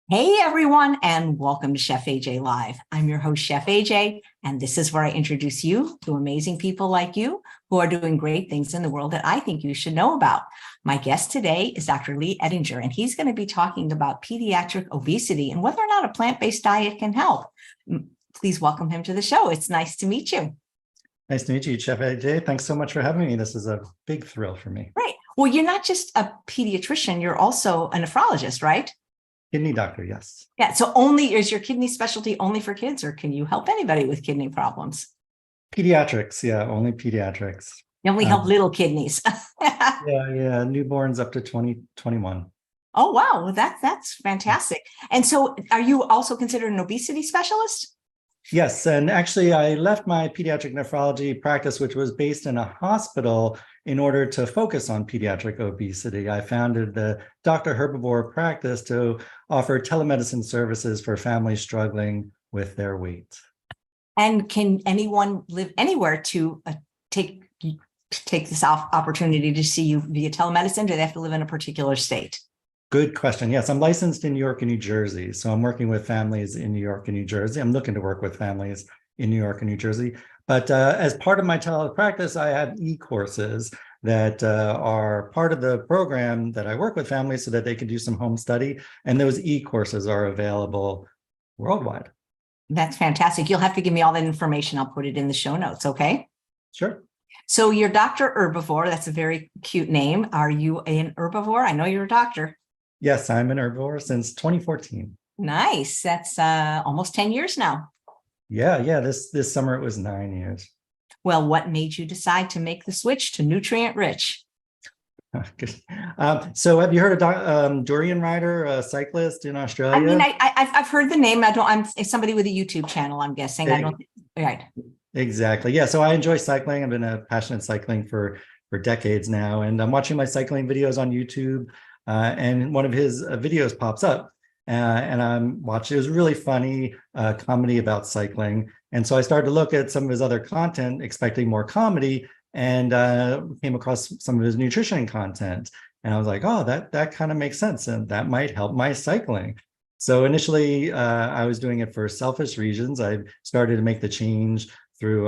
Hey everyone, and welcome to Chef AJ Live. I'm your host, Chef AJ, and this is where I introduce you to amazing people like you who are doing great things in the world that I think you should know about. My guest today is Dr. Leigh Ettinger, and he's going to be talking about pediatric obesity and whether or not a plant-based diet can help. Please welcome him to the show. It's nice to meet you. Nice to meet you, Chef AJ. Thanks so much for having me. This is a big thrill for me. Right. Well, you're not just a pediatrician, you're also a nephrologist, right? Kidney doctor, yes. Yeah. So is your kidney specialty only for kids, or can you help anybody with kidney problems? Pediatrics, yeah, only pediatrics. You only help little kidneys. Yeah, newborns up to 21. Oh, wow. Well, that's fantastic. And so are you also considered an obesity specialist? Yes, and actually I left my pediatric nephrology practice, which was based in a hospital, in order to focus on pediatric obesity. I founded the Dr. Herbivore practice to offer telemedicine services for families struggling with their weight. And can anyone live anywhere to take this opportunity to see you via telemedicine? Do they have to live in a particular state? Good question. Yes, I'm licensed in New York and New Jersey. So I'm working with families in New York and New Jersey. I'm looking to work with families in New York and New Jersey. But as part of my telepractice, I have e-courses that are part of the program that I work with families so that they can do some home study. And those e-courses are available worldwide. That's fantastic. You'll have to give me all that information. I'll put it in the show notes, okay? Sure. So you're Dr. Herbivore. That's a very cute name. Are you an herbivore? I know you're a doctor. Yes, I'm an herbivore since 2014. Nice. That's almost 10 years now. Yeah. This summer it was 9 years. Well, what made you decide to make the switch to nutrient rich? So have you heard of Durian Rider, a cyclist in Australia? I mean, I've heard the name. I'm somebody with a YouTube channel, I'm guessing. I don't. Right. Exactly. Yeah. So I enjoy cycling. I've been a passionate cycling for decades now, and I'm watching my cycling videos on YouTube. And one of his videos pops up, and I'm watching. It was really funny comedy about cycling, and so I started to look at some of his other content, expecting more comedy, and came across some of his nutrition content, and I was like, oh, that kind of makes sense, and that might help my cycling. So initially, I was doing it for selfish reasons. I started to make the change through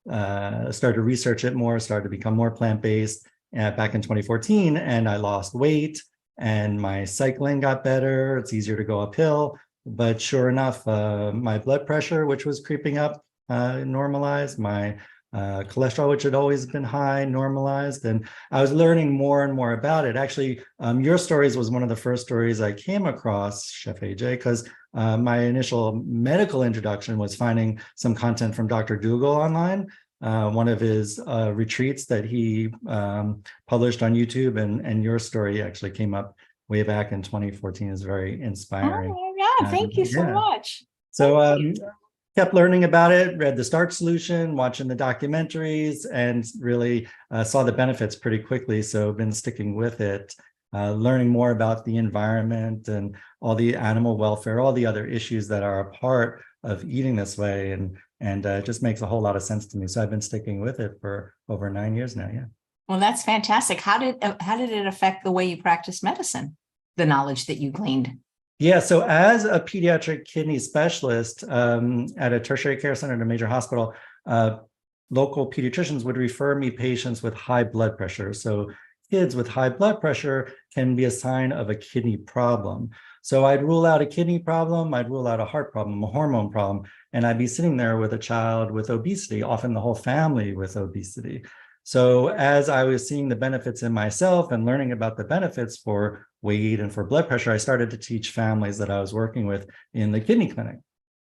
started to research it more, started to become more plant-based back in 2014, and I lost weight and my cycling got better. It's easier to go uphill, but sure enough, my blood pressure, which was creeping up, normalized. My cholesterol, which had always been high, normalized, and I was learning more and more about it. Actually, your stories was one of the first stories I came across, Chef AJ, because my initial medical introduction was finding some content from Dr. Dougal online. One of his retreats that he published on YouTube, and your story actually came up way back in 2014. Is very inspiring. Oh, yeah. Thank you so much. So kept learning about it, read the Starch Solution, watching the documentaries, and really saw the benefits pretty quickly. So been sticking with it, learning more about the environment and all the animal welfare, all the other issues that are a part of eating this way. And it just makes a whole lot of sense to me. So I've been sticking with it for over 9 years now. Yeah. Well, that's fantastic. How did it affect the way you practice medicine? The knowledge that you gleaned? Yeah. So as a pediatric kidney specialist at a tertiary care center at a major hospital, local pediatricians would refer me patients with high blood pressure. So kids with high blood pressure can be a sign of a kidney problem. So I'd rule out a kidney problem, I'd rule out a heart problem, a hormone problem, and I'd be sitting there with a child with obesity, often the whole family with obesity. So as I was seeing the benefits in myself and learning about the benefits for weight and for blood pressure, I started to teach families that I was working with in the kidney clinic,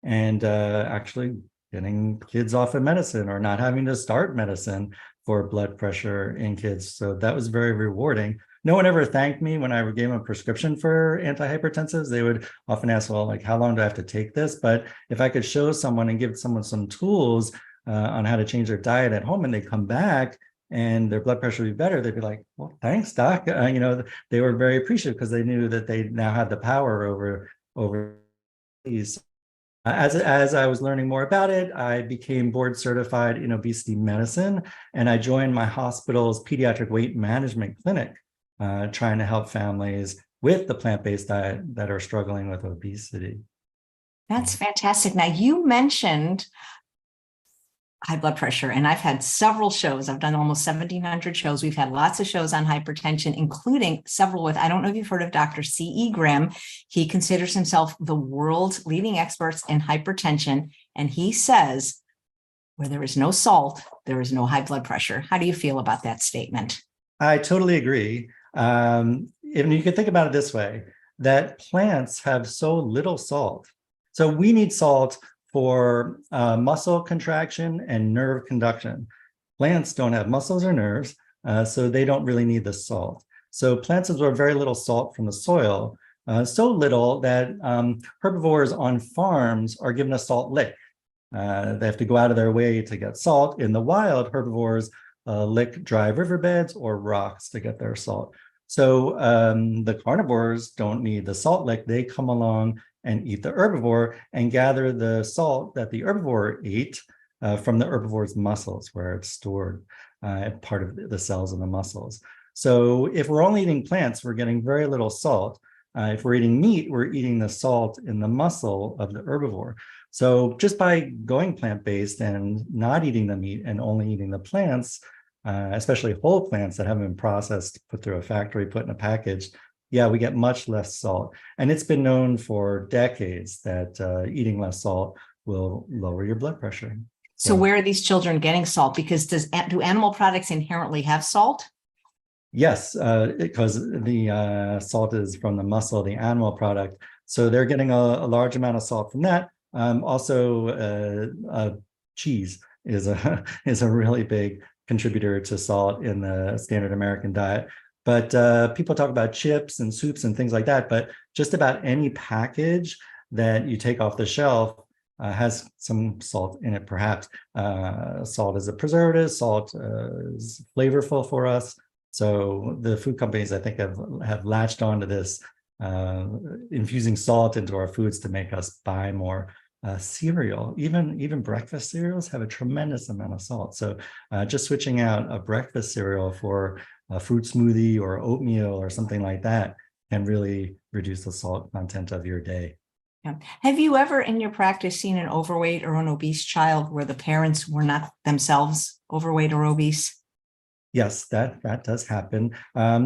and actually getting kids off of medicine or not having to start medicine for blood pressure in kids. So that was very rewarding. No one ever thanked me when I gave them a prescription for antihypertensives. They would often ask, well, like, how long do I have to take this? But if I could show someone and give someone some tools on how to change their diet at home, and they come back and their blood pressure would be better, they'd be like, well, thanks, doc. They were very appreciative because they knew that they now had the power over these. As I was learning more about it, I became board certified in obesity medicine, and I joined my hospital's pediatric weight management clinic, trying to help families with the plant-based diet that are struggling with obesity. That's fantastic. Now, you mentioned high blood pressure, and I've had several shows. I've done almost 1,700 shows. We've had lots of shows on hypertension, including several with, I don't know if you've heard of Dr. C.E. Grimm. He considers himself the world's leading experts in hypertension. And he says, where there is no salt, there is no high blood pressure. How do you feel about that statement? I totally agree. And you can think about it this way, that plants have so little salt. So we need salt for muscle contraction and nerve conduction. Plants don't have muscles or nerves, so they don't really need the salt. So plants absorb very little salt from the soil, so little that herbivores on farms are given a salt lick. They have to go out of their way to get salt. In the wild, herbivores lick dry riverbeds or rocks to get their salt. So the carnivores don't need the salt lick. They come along and eat the herbivore and gather the salt that the herbivore ate from the herbivore's muscles, where it's stored, part of the cells in the muscles. So if we're only eating plants, we're getting very little salt. If we're eating meat, we're eating the salt in the muscle of the herbivore. So just by going plant-based and not eating the meat and only eating the plants, especially whole plants that haven't been processed, put through a factory, put in a package, yeah, we get much less salt. And it's been known for decades that eating less salt will lower your blood pressure. So where are these children getting salt? Because do animal products inherently have salt? Yes, because the salt is from the muscle of the animal product. So they're getting a large amount of salt from that. Also, cheese is a really big contributor to salt in the standard American diet. But people talk about chips and soups and things like that, but just about any package that you take off the shelf has some salt in it, perhaps. Salt is a preservative, salt is flavorful for us. So the food companies, I think, have latched onto this, infusing salt into our foods to make us buy more cereal. Even breakfast cereals have a tremendous amount of salt. So just switching out a breakfast cereal for a fruit smoothie or oatmeal or something like that can really reduce the salt content of your day. Yeah. Have you ever in your practice seen an overweight or an obese child where the parents were not themselves overweight or obese? Yes, that does happen.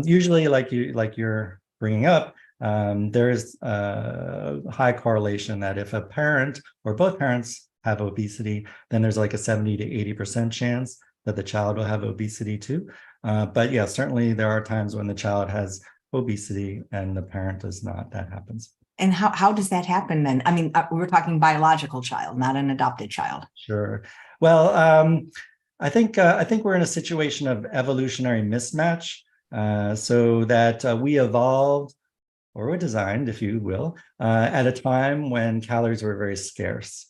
Usually, like you're bringing up, there's a high correlation that if a parent or both parents have obesity, then there's like a 70 to 80% chance that the child will have obesity too. But yeah, certainly there are times when the child has obesity and the parent does not. That happens. And how does that happen then? I mean, we're talking biological child, not an adopted child. Sure. Well, I think we're in a situation of evolutionary mismatch, so that we evolved or were designed, if you will, at a time when calories were very scarce.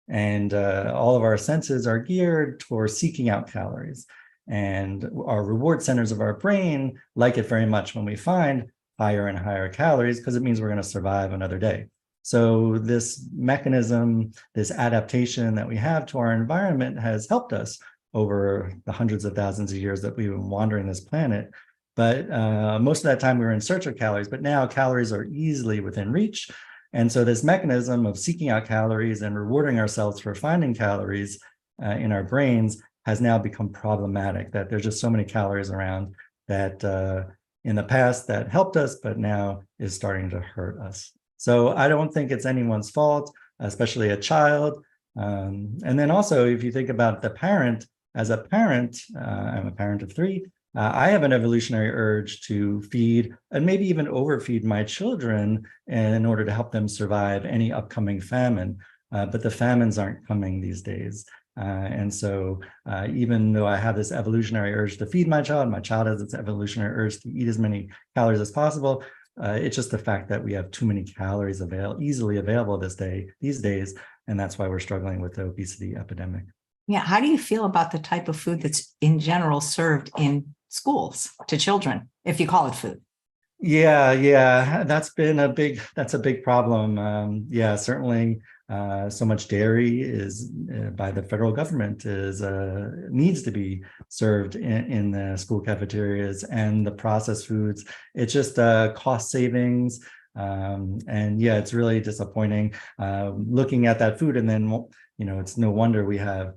And all of our senses are geared towards seeking out calories. And our reward centers of our brain like it very much when we find higher and higher calories, because it means we're going to survive another day. So this mechanism, this adaptation that we have to our environment has helped us over the hundreds of thousands of years that we've been wandering this planet. But most of that time we were in search of calories, but now calories are easily within reach. And so this mechanism of seeking out calories and rewarding ourselves for finding calories in our brains has now become problematic, that there's just so many calories around that in the past that helped us, but now is starting to hurt us. So I don't think it's anyone's fault, especially a child. And then also, if you think about the parent, as a parent, I'm a parent of 3, I have an evolutionary urge to feed and maybe even overfeed my children in order to help them survive any upcoming famine. But the famines aren't coming these days. And so even though I have this evolutionary urge to feed my child has this evolutionary urge to eat as many calories as possible. It's just the fact that we have too many calories easily available these days. And that's why we're struggling with the obesity epidemic. Yeah. How do you feel about the type of food that's in general served in schools to children, if you call it food? Yeah, that's a big problem. Yeah, certainly So much dairy is by the federal government is needs to be served in the school cafeterias, and the processed foods. It's just cost savings. And yeah, it's really disappointing looking at that food. And then, it's no wonder we have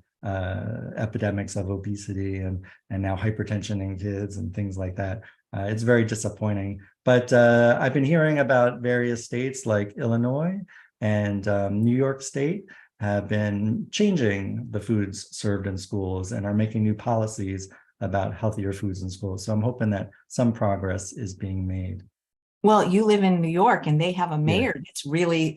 epidemics of obesity and now hypertension in kids and things like that. It's very disappointing. But I've been hearing about various states like Illinois and New York State have been changing the foods served in schools and are making new policies about healthier foods in schools. So I'm hoping that some progress is being made. Well, you live in New York and they have a Yeah. mayor that's really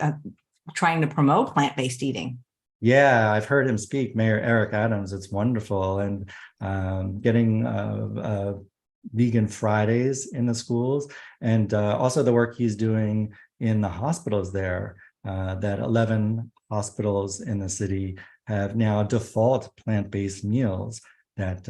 trying to promote plant-based eating. Yeah, I've heard him speak, Mayor Eric Adams. It's wonderful. And getting vegan Fridays in the schools, and also the work he's doing in the hospitals there, that 11 hospitals in the city have now default plant-based meals that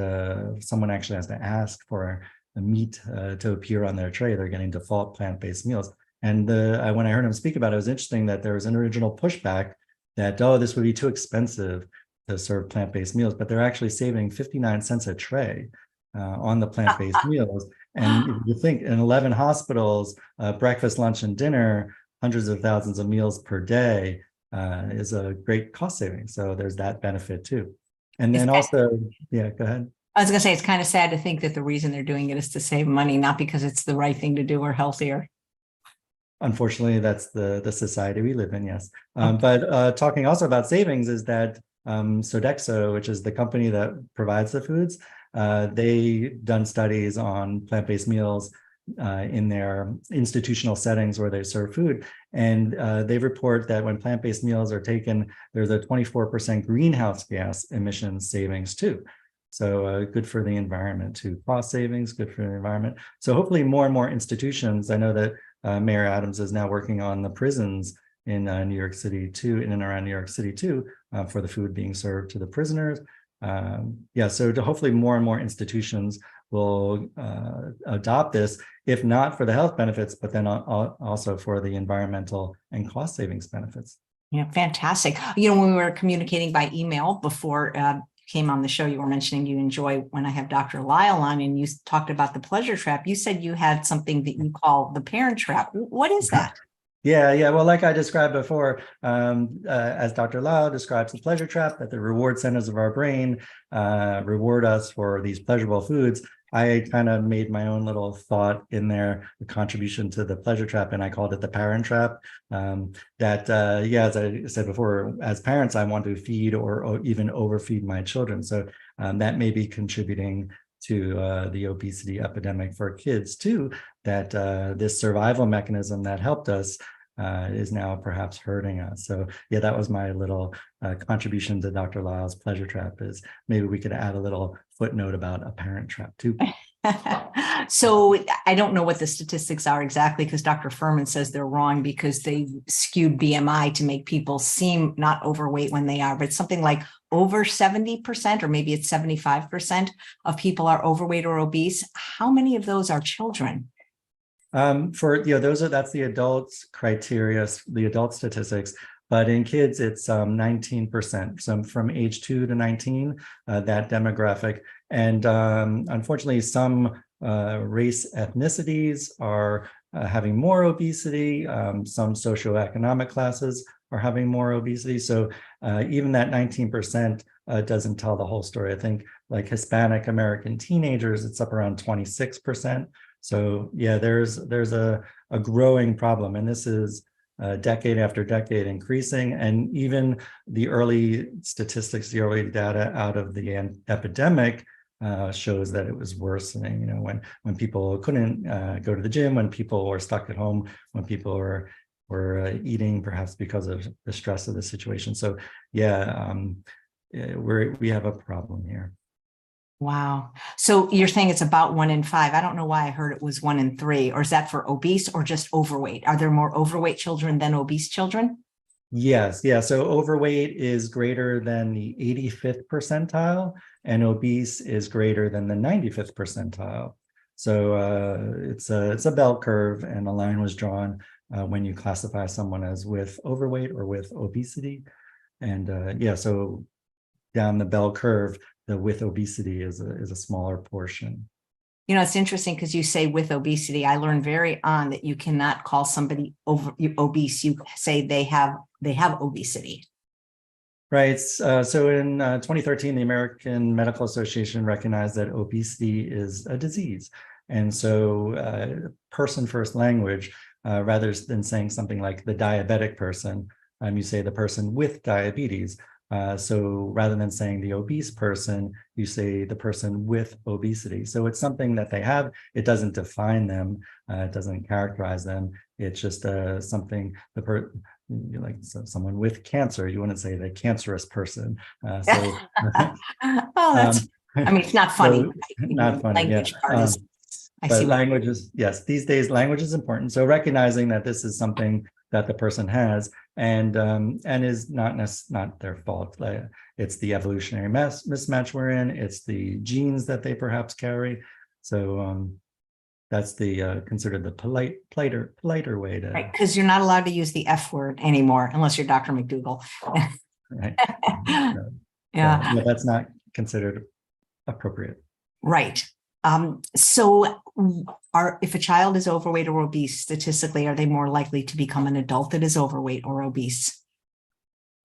someone actually has to ask for the meat to appear on their tray. They're getting default plant-based meals. And when I heard him speak about it, it was interesting that there was an original pushback that, oh, this would be too expensive to serve plant-based meals, but they're actually saving 59 cents a tray on the plant-based meals. And if you think in 11 hospitals, breakfast, lunch, and dinner, hundreds of thousands of meals per day is a great cost saving. So there's that benefit too. And then also, yeah, go ahead. I was going to say, it's kind of sad to think that the reason they're doing it is to save money, not because it's the right thing to do or healthier. Unfortunately, that's the society we live in, yes. But talking also about savings is that Sodexo, which is the company that provides the foods, they done studies on plant-based meals in their institutional settings where they serve food. And they report that when plant-based meals are taken, there's a 24% greenhouse gas emissions savings too. So good for the environment too. Cost savings, good for the environment. So hopefully more and more institutions, I know that Mayor Adams is now working on the prisons in New York City too, in and around New York City too, for the food being served to the prisoners. Yeah, so hopefully more and more institutions will adopt this, if not for the health benefits, but then also for the environmental and cost savings benefits. Yeah, fantastic. When we were communicating by email before came on the show, you were mentioning you enjoy when I have Dr. Lyle on, and you talked about the pleasure trap. You said you had something that you call the parent trap. What is that? Yeah. Well, like I described before, as Dr. Lau describes the pleasure trap, that the reward centers of our brain reward us for these pleasurable foods. I kind of made my own little thought in there, the contribution to the pleasure trap, and I called it the parent trap. Yeah, as I said before, as parents, I want to feed or even overfeed my children. So that may be contributing to the obesity epidemic for kids too, that this survival mechanism that helped us is now perhaps hurting us. So yeah, that was my little contribution to Dr. Lyle's pleasure trap, is maybe we could add a little footnote about a parent trap too. So I don't know what the statistics are exactly, because Dr. Furman says they're wrong because they skewed BMI to make people seem not overweight when they are, but something like over 70%, or maybe it's 75% of people are overweight or obese. How many of those are children? That's the adults criteria, the adult statistics. But in kids, it's 19%. So from age 2 to 19, that demographic. And unfortunately, some race ethnicities are having more obesity. Some socioeconomic classes are having more obesity. So even that 19% doesn't tell the whole story. I think like Hispanic American teenagers, it's up around 26%. So yeah, there's a growing problem, and this is decade after decade increasing. And even the early statistics, the early data out of the epidemic shows that it was worsening. When people couldn't go to the gym, when people were stuck at home, when people were eating perhaps because of the stress of the situation. So yeah, we have a problem here. Wow. So you're saying it's about 1 in 5. I don't know why I heard it was 1 in 3, or is that for obese or just overweight? Are there more overweight children than obese children? Yes. Yeah. So overweight is greater than the 85th percentile, and obese is greater than the 95th percentile. So it's a bell curve, and a line was drawn when you classify someone as with overweight or with obesity. And yeah, so down the bell curve, the with obesity is a smaller portion. You know, it's interesting because you say with obesity. I learned very on that you cannot call somebody obese. You say they have obesity. Right. So in 2013, the American Medical Association recognized that obesity is a disease. And so person first language, rather than saying something like the diabetic person, you say the person with diabetes. So rather than saying the obese person, you say the person with obesity. So it's something that they have. It doesn't define them. It doesn't characterize them. It's just something like someone with cancer. You wouldn't say the cancerous person. Oh, that's. I mean, it's not funny. So, not funny. Language Yeah. part is. I But see. language is, yes, these days language is important. So recognizing that this is something that the person has and is not their fault. It's the evolutionary mismatch we're in. It's the genes that they perhaps carry. So that's the considered the politer way to. Right, because you're not allowed to use the F word anymore unless you're Dr. McDougall. Right. Yeah. That's not considered appropriate. Right. So if a child is overweight or obese, statistically, are they more likely to become an adult that is overweight or obese?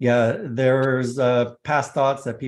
Yeah, there's past thoughts that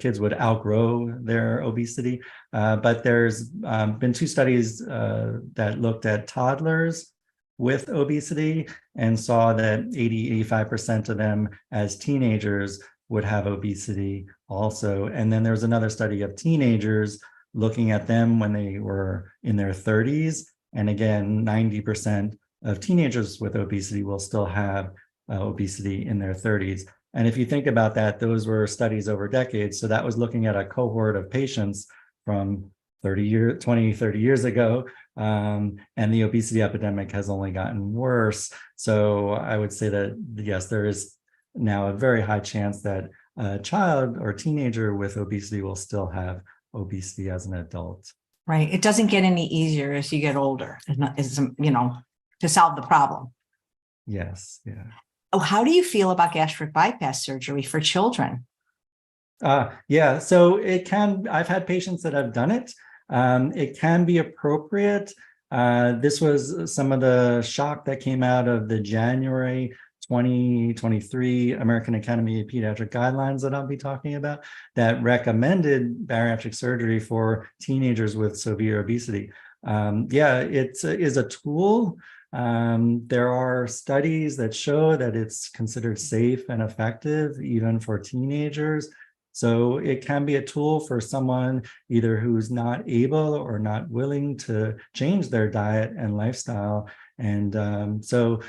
kids would outgrow their obesity, but there's been two studies that looked at toddlers with obesity and saw that 85% of them as teenagers would have obesity also. And then there's another study of teenagers looking at them when they were in their 30s. And again, 90% of teenagers with obesity will still have obesity in their 30s. And if you think about that, those were studies over decades. So that was looking at a cohort of patients from 30 years ago. And the obesity epidemic has only gotten worse. So I would say that, yes, there is now a very high chance that a child or teenager with obesity will still have obesity as an adult. Right. It doesn't get any easier as you get older, to solve the problem. Yes. Yeah. Oh, how do you feel about gastric bypass surgery for children? Yeah. So I've had patients that have done it. It can be appropriate. This was some of the shock that came out of the January 2023 American Academy of Pediatric guidelines that I'll be talking about that recommended bariatric surgery for teenagers with severe obesity. Yeah, it is a tool. There are studies that show that it's considered safe and effective even for teenagers. So it can be a tool for someone either who's not able or not willing to change their diet and lifestyle. And so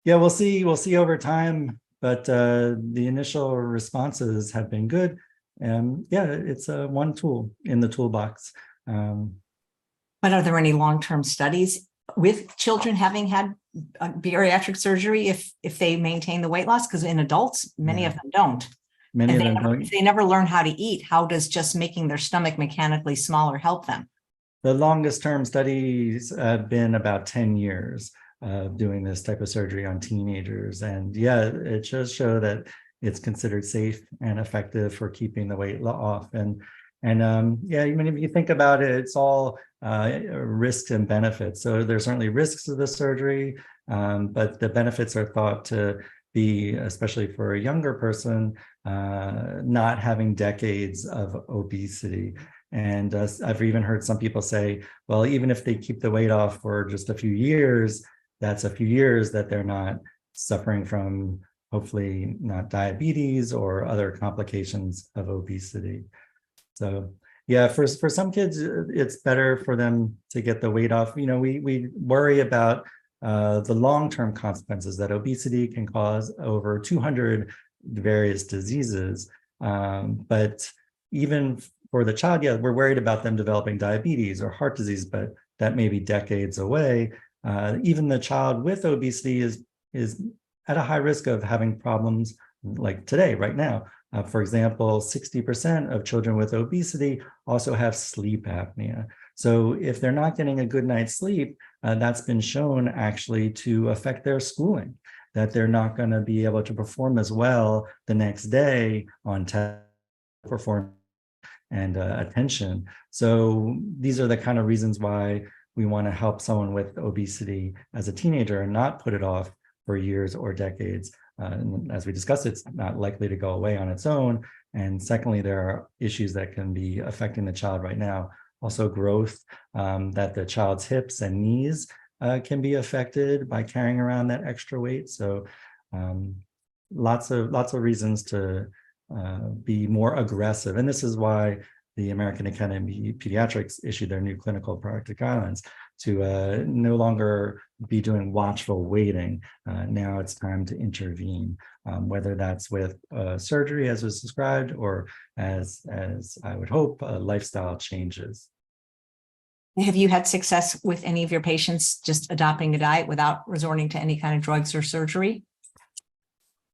yeah, we'll see over time, but the initial responses have been good. And yeah, it's one tool in the toolbox. But are there any long-term studies with children having had bariatric surgery if they maintain the weight loss? Because in adults, many of them don't. If they never learn how to eat, how does just making their stomach mechanically smaller help them? The longest term studies have been about 10 years. Doing this type of surgery on teenagers. And yeah, it does show that it's considered safe and effective for keeping the weight off. And yeah, even if you think about it, it's all risks and benefits. So there's certainly risks of the surgery, but the benefits are thought to be, especially for a younger person, not having decades of obesity. And I've even heard some people say, well, even if they keep the weight off for just a few years, that's a few years that they're not suffering from, hopefully not diabetes or other complications of obesity. So yeah, for some kids, it's better for them to get the weight off. We worry about the long-term consequences that obesity can cause over 200 various diseases. But even for the child, yeah, we're worried about them developing diabetes or heart disease, but that may be decades away. Even the child with obesity is at a high risk of having problems like today, right now. For example, 60% of children with obesity also have sleep apnea. So if they're not getting a good night's sleep, that's been shown actually to affect their schooling, that they're not going to be able to perform as well the next day on test performance and attention. So these are the kind of reasons why we want to help someone with obesity as a teenager and not put it off for years or decades. And as we discussed, it's not likely to go away on its own. And secondly, there are issues that can be affecting the child right now. Also growth, that the child's hips and knees can be affected by carrying around that extra weight. So lots of reasons to be more aggressive. And this is why the American Academy of Pediatrics issued their new clinical practice guidelines to no longer be doing watchful waiting. Now it's time to intervene, whether that's with surgery as was described, or as I would hope, lifestyle changes. Have you had success with any of your patients just adopting a diet without resorting to any kind of drugs or surgery?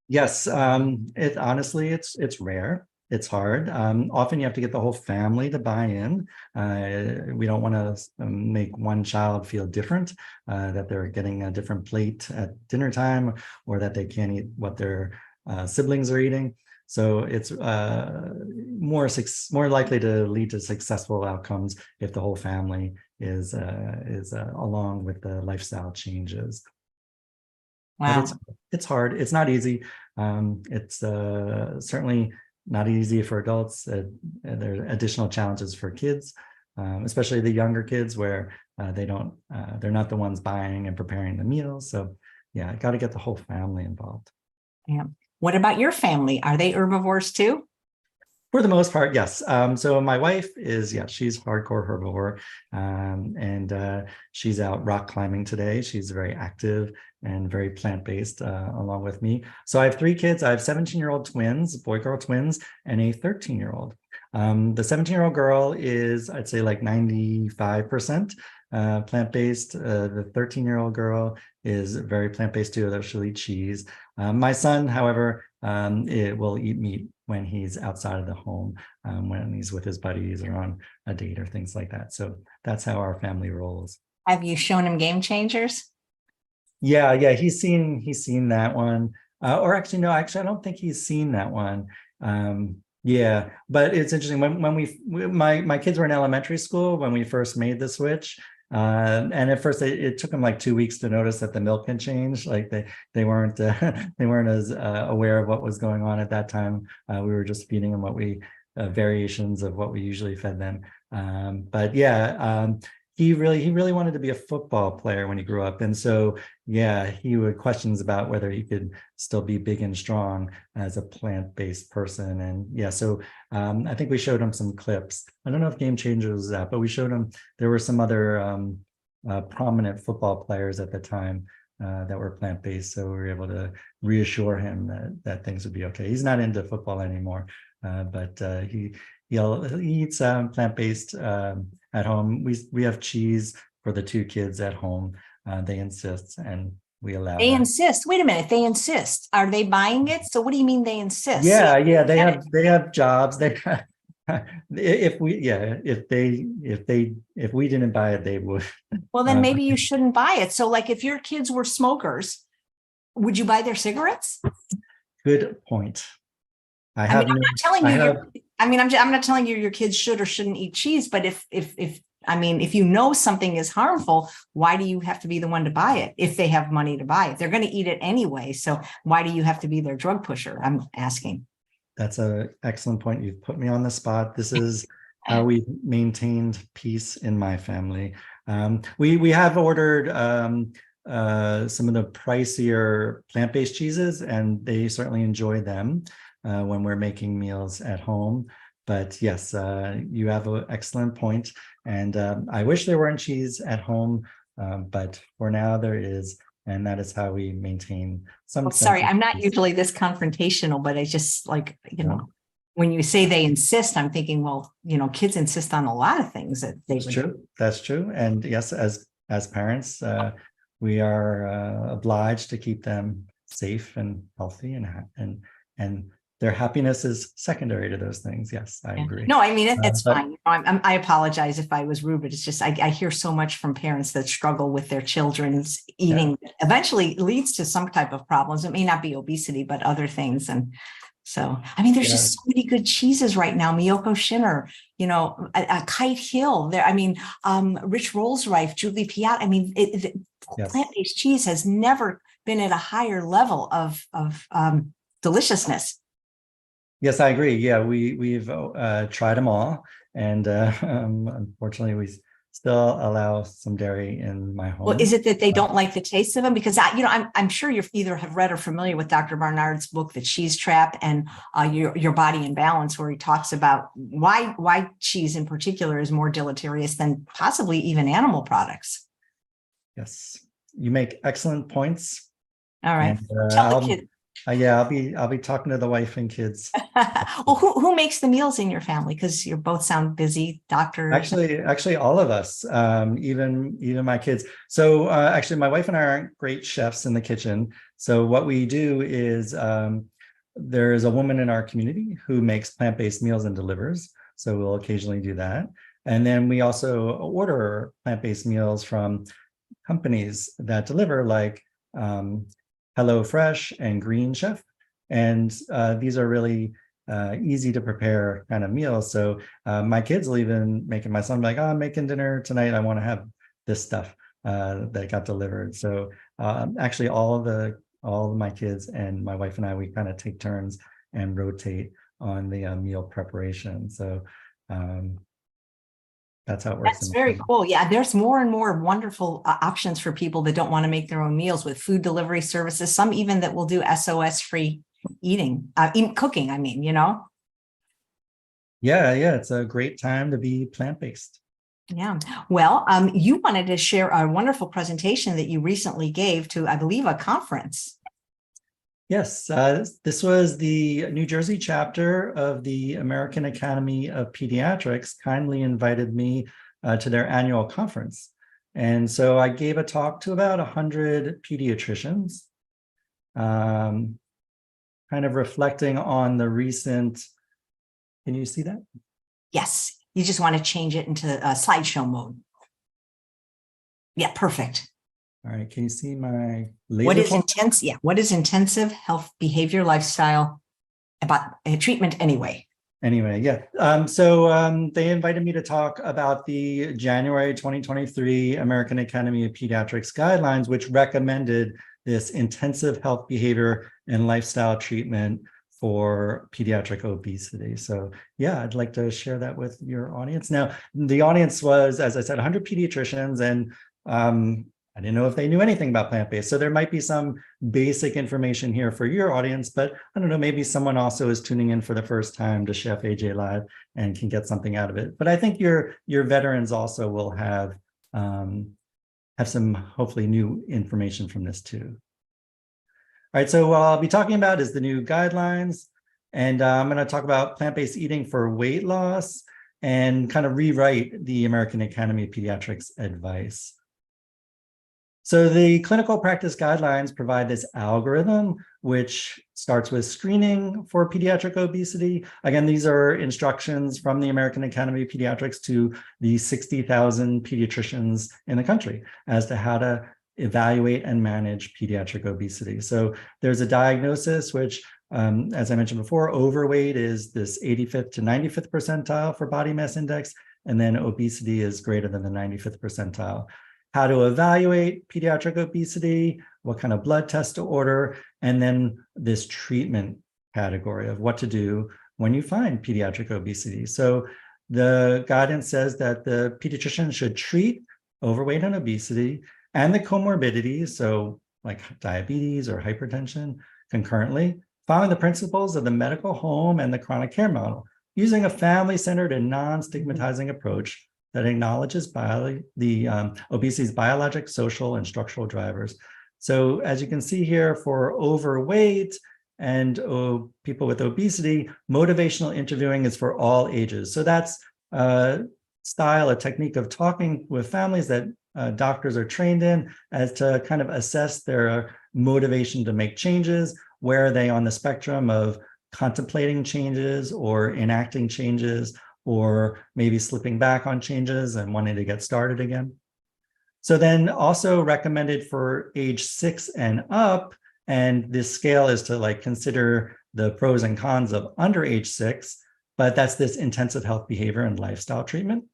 Yes, honestly, it's rare. It's hard. Often you have to get the whole family to buy in. We don't want to make one child feel different, that they're getting a different plate at dinner time, or that they can't eat what their siblings are eating. So it's more likely to lead to successful outcomes if the whole family is along with the lifestyle changes. Wow. But it's hard. It's not easy. It's certainly not easy for adults. There are additional challenges for kids, especially the younger kids, where they're not the ones buying and preparing the meals. So yeah, got to get the whole family involved. Yeah. What about your family? Are they herbivores too? For the most part, yes. So my wife is, she's hardcore herbivore, and she's out rock climbing today. She's very active and very plant-based, along with me. So I have 3 kids. I have 17-year-old twins, boy-girl twins, and a 13-year-old. The 17-year-old girl is, I'd say, like 95% plant-based. The 13-year-old girl is very plant-based too, though she'll eat cheese. My son, however, it will eat meat when he's outside of the home, when he's with his buddies or on a date or things like that. So that's how our family rolls. Have you shown him Game Changers? Yeah, he's seen that one. Or actually, no, I don't think he's seen that one. Yeah, but it's interesting when my kids were in elementary school when we first made the switch. And at first it took them like 2 weeks to notice that the milk had changed. Like they weren't they weren't as aware of what was going on at that time. We were just feeding them what variations of what we usually fed them. But yeah, he really wanted to be a football player when he grew up. And so, yeah, he would questions about whether he could still be big and strong as a plant-based person. And yeah, so I think we showed him some clips. I don't know if Game Changers was that, but we showed him, there were some other prominent football players at the time that were plant-based. So we were able to reassure him that things would be okay. He's not into football anymore, but he eats plant-based at home. We have cheese for the 2 kids at home. They insist, and we allow They that. insist. Wait a minute. They insist. Are they buying it? So what do you mean they insist? Yeah, they have jobs. If we didn't buy it, they would. Well, then maybe you shouldn't buy it. So like if your kids were smokers, would you buy their cigarettes? Good point. I'm not telling you. I'm not telling you your kids should or shouldn't eat cheese. But if you know something is harmful, why do you have to be the one to buy it if they have money to buy it? They're going to eat it anyway. So why do you have to be their drug pusher? I'm asking. That's an excellent point. You've put me on the spot. This is how we maintained peace in my family. We have ordered some of the pricier plant-based cheeses, and they certainly enjoy them when we're making meals at home. But yes, you have an excellent point. And I wish there weren't cheese at home, but for now there is. And that is how we maintain some. Sorry, I'm not usually this confrontational, but I just when you say they insist, I'm thinking, well, kids insist on a lot of things that they. That's true. That's true. And yes, as parents, we are obliged to keep them safe and healthy and their happiness is secondary to those things. Yes, I Yeah. agree. No, I mean, it's But fine. I apologize if I was rude, but it's just, I hear so much from parents that struggle with their children's eating. Eventually leads to some type of problems. It may not be obesity, but other things. And so, I mean, there's just so many good cheeses right now. Miyoko Shinner, you know, a Kite Hill there. I mean, Rich Rolls-Rife, Julie Piat. I mean, plant-based cheese has never been at a higher level of deliciousness. Yes, I agree. Yeah, we've tried them all, and unfortunately, we still allow some dairy in my home. Well, is it that they don't like the taste of them? Because I'm sure you either have read or familiar with Dr. Barnard's book, The Cheese Trap, and Your Body in Balance, where he talks about why cheese in particular is more deleterious than possibly even animal products. Yes, you make excellent points. All right. And, Tell the kids. Yeah, I'll be talking to the wife and kids. Well, who makes the meals in your family? Because you both sound busy, doctors. Actually, all of us, even my kids. So actually, my wife and I aren't great chefs in the kitchen. So what we do is there's a woman in our community who makes plant-based meals and delivers. So we'll occasionally do that. And then we also order plant-based meals from companies that deliver, like HelloFresh and Green Chef. And these are really easy to prepare kind of meals. So my kids will even make it. My son will be like, oh, I'm making dinner tonight. I want to have this stuff that got delivered. So actually all of my kids and my wife and I, we kind of take turns and rotate on the meal preparation. So that's how it works. That's very cool. Yeah, there's more and more wonderful options for people that don't want to make their own meals with food delivery services. Some even that will do SOS free eating, cooking. I mean, you know. Yeah, it's a great time to be plant-based. Yeah. Well, you wanted to share a wonderful presentation that you recently gave to, I believe, a conference. Yes, this was the New Jersey chapter of the American Academy of Pediatrics kindly invited me to their annual conference. And so I gave a talk to about 100 pediatricians, kind of reflecting on the recent, can you see that? Yes, you just want to change it into slideshow mode. Yeah, perfect. All right, can you see my laser? What is intensive health behavior lifestyle about treatment anyway? Anyway, yeah. So they invited me to talk about the January 2023 American Academy of Pediatrics guidelines, which recommended this intensive health behavior and lifestyle treatment for pediatric obesity. So yeah, I'd like to share that with your audience. Now, the audience was, as I said, 100 pediatricians, and I didn't know if they knew anything about plant-based. So there might be some basic information here for your audience, but I don't know, maybe someone also is tuning in for the first time to Chef AJ Live and can get something out of it. But I think your veterans also will have some hopefully new information from this too. All right, so what I'll be talking about is the new guidelines, and I'm going to talk about plant-based eating for weight loss and kind of rewrite the American Academy of Pediatrics advice. So the clinical practice guidelines provide this algorithm, which starts with screening for pediatric obesity. Again, these are instructions from the American Academy of Pediatrics to the 60,000 pediatricians in the country as to how to evaluate and manage pediatric obesity. So there's a diagnosis, which, as I mentioned before, overweight is this 85th to 95th percentile for body mass index, and then obesity is greater than the 95th percentile. How to evaluate pediatric obesity, what kind of blood test to order, and then this treatment category of what to do when you find pediatric obesity. So the guidance says that the pediatrician should treat overweight and obesity and the comorbidities, so like diabetes or hypertension, concurrently, following the principles of the medical home and the chronic care model, using a family-centered and non-stigmatizing approach that acknowledges the obesity's biologic, social, and structural drivers. So as you can see here, for overweight and people with obesity, motivational interviewing is for all ages. So that's a technique of talking with families that doctors are trained in as to kind of assess their motivation to make changes. Where are they on the spectrum of contemplating changes or enacting changes, or maybe slipping back on changes and wanting to get started again. So then also recommended for age 6 and up, and this scale is to like consider the pros and cons of under age 6, but that's this intensive health behavior and lifestyle treatment.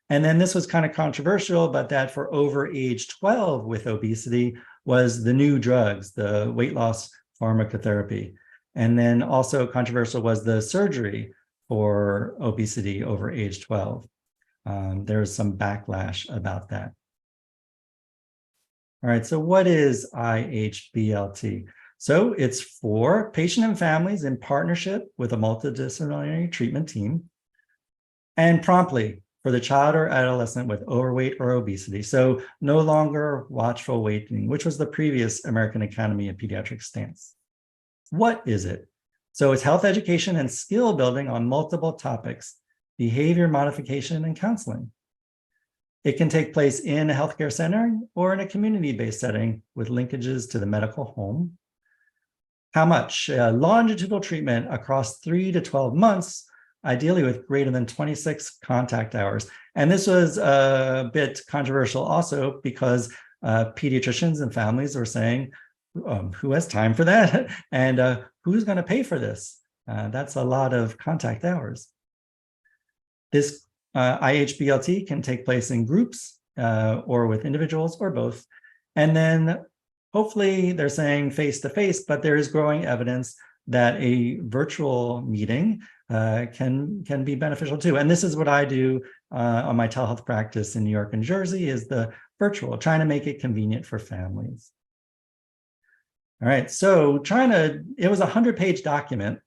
And then this was kind of controversial, but that for over age 12 with obesity was the new drugs, the weight loss pharmacotherapy. And then also controversial was the surgery for obesity over age 12. There's some backlash about that. All right, so what is IHBLT? So it's for patient and families in partnership with a multidisciplinary treatment team, and promptly for the child or adolescent with overweight or obesity. So no longer watchful waiting, which was the previous American Academy of Pediatrics stance. What is it? So it's health education and skill building on multiple topics, behavior modification and counseling. It can take place in a healthcare center or in a community-based setting with linkages to the medical home. How much? Longitudinal treatment across 3 to 12 months, ideally with greater than 26 contact hours. And this was a bit controversial also because pediatricians and families were saying, who has time for that? And who's going to pay for this? That's a lot of contact hours. This IHBLT can take place in groups or with individuals or both. And then hopefully they're saying face-to-face, but there is growing evidence that a virtual meeting can be beneficial too. And this is what I do on my telehealth practice in New York and Jersey, is the virtual, trying to make it convenient for families. All right, so it was a 100-page document,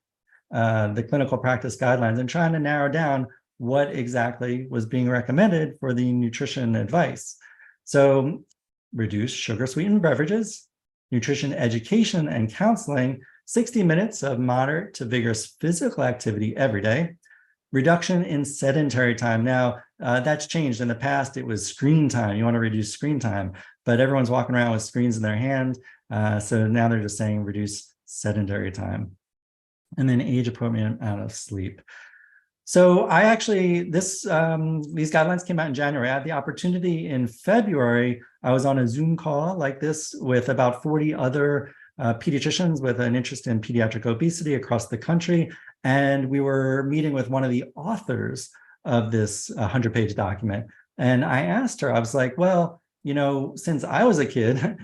the clinical practice guidelines, and trying to narrow down what exactly was being recommended for the nutrition advice. So reduce sugar-sweetened beverages, nutrition education and counseling, 60 minutes of moderate to vigorous physical activity every day, reduction in sedentary time. Now, that's changed. In the past, it was screen time. You want to reduce screen time, but everyone's walking around with screens in their hand. So now they're just saying reduce sedentary time. And then age-appropriate amount of sleep. So I actually, these guidelines came out in January. I had the opportunity in February. I was on a Zoom call like this with about 40 other pediatricians with an interest in pediatric obesity across the country. And we were meeting with one of the authors of this 100-page document. And I asked her, I was like, well, you know, since I was a kid,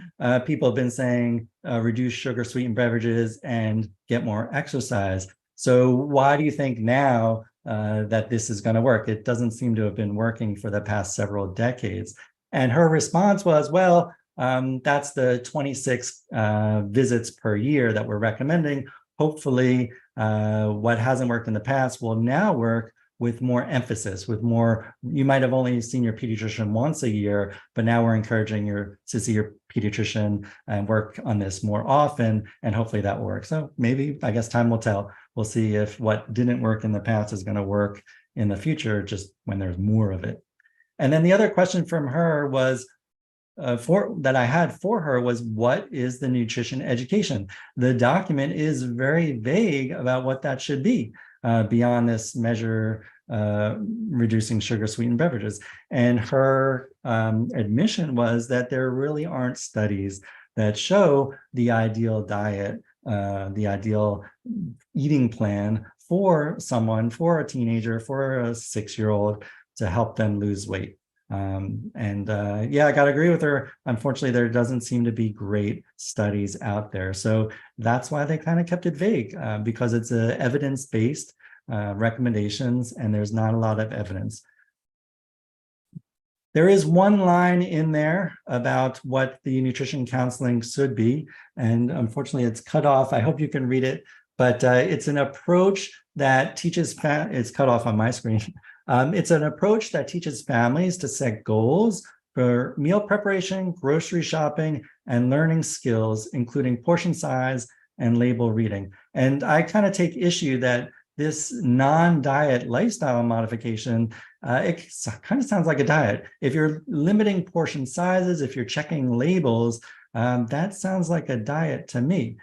people have been saying reduce sugar-sweetened beverages and get more exercise. So why do you think now that this is going to work? It doesn't seem to have been working for the past several decades. And her response was, well, that's the 26 visits per year that we're recommending. Hopefully, what hasn't worked in the past will now work with more emphasis, with more, you might have only seen your pediatrician once a year, but now we're encouraging you to see your pediatrician and work on this more often, and hopefully that will work. So maybe, I guess time will tell. We'll see if what didn't work in the past is going to work in the future, just when there's more of it. And then the other question from her was, that I had for her was, what is the nutrition education? The document is very vague about what that should be beyond this measure reducing sugar-sweetened beverages. And her admission was that there really aren't studies that show the ideal diet, the ideal eating plan for someone, for a teenager, for a 6-year-old, to help them lose weight. Yeah, I gotta agree with her. Unfortunately, there doesn't seem to be great studies out there. So that's why they kind of kept it vague, because it's evidence-based recommendations, and there's not a lot of evidence. There is one line in there about what the nutrition counseling should be, and unfortunately it's cut off. I hope you can read it, but it's an approach that teaches, it's cut off on my screen. It's an approach that teaches families to set goals for meal preparation, grocery shopping, and learning skills, including portion size and label reading. And I kind of take issue that this non-diet lifestyle modification, it kind of sounds like a diet. If you're limiting portion sizes, if you're checking labels, that sounds like a diet to me.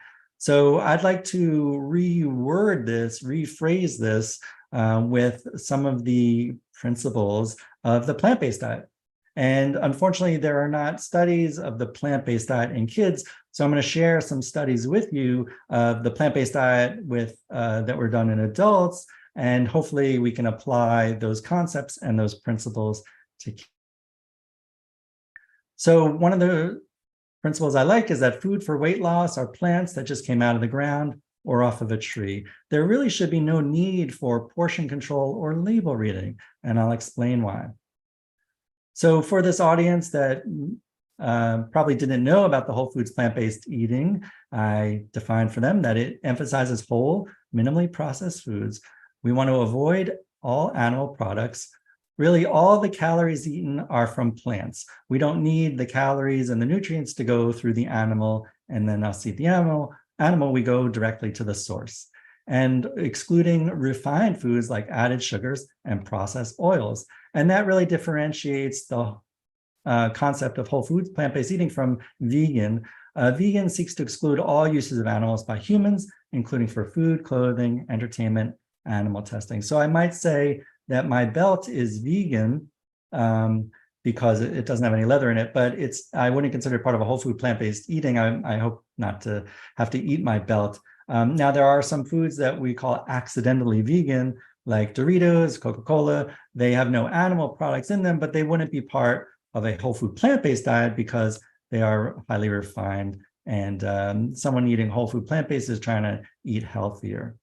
So I'd like to rephrase this with some of the principles of the plant-based diet. And unfortunately, there are not studies of the plant-based diet in kids. So I'm going to share some studies with you of the plant-based diet that were done in adults. And hopefully we can apply those concepts and those principles to kids. So one of the principles I like is that food for weight loss are plants that just came out of the ground or off of a tree. There really should be no need for portion control or label reading, and I'll explain why. So for this audience that probably didn't know about the whole foods plant-based eating, I defined for them that it emphasizes whole, minimally processed foods. We want to avoid all animal products. Really, all the calories eaten are from plants. We don't need the calories and the nutrients to go through the animal and then us eat the animal. We go directly to the source. And excluding refined foods like added sugars and processed oils. And that really differentiates the concept of whole foods plant-based eating from vegan. Vegan seeks to exclude all uses of animals by humans, including for food, clothing, entertainment, animal testing. So I might say that my belt is vegan because it doesn't have any leather in it, but I wouldn't consider it part of a whole food plant-based eating. I hope not to have to eat my belt. Now, there are some foods that we call accidentally vegan, like Doritos, Coca-Cola. They have no animal products in them, but they wouldn't be part of a whole food plant-based diet because they are highly refined. And someone eating whole food plant-based is trying to eat healthier.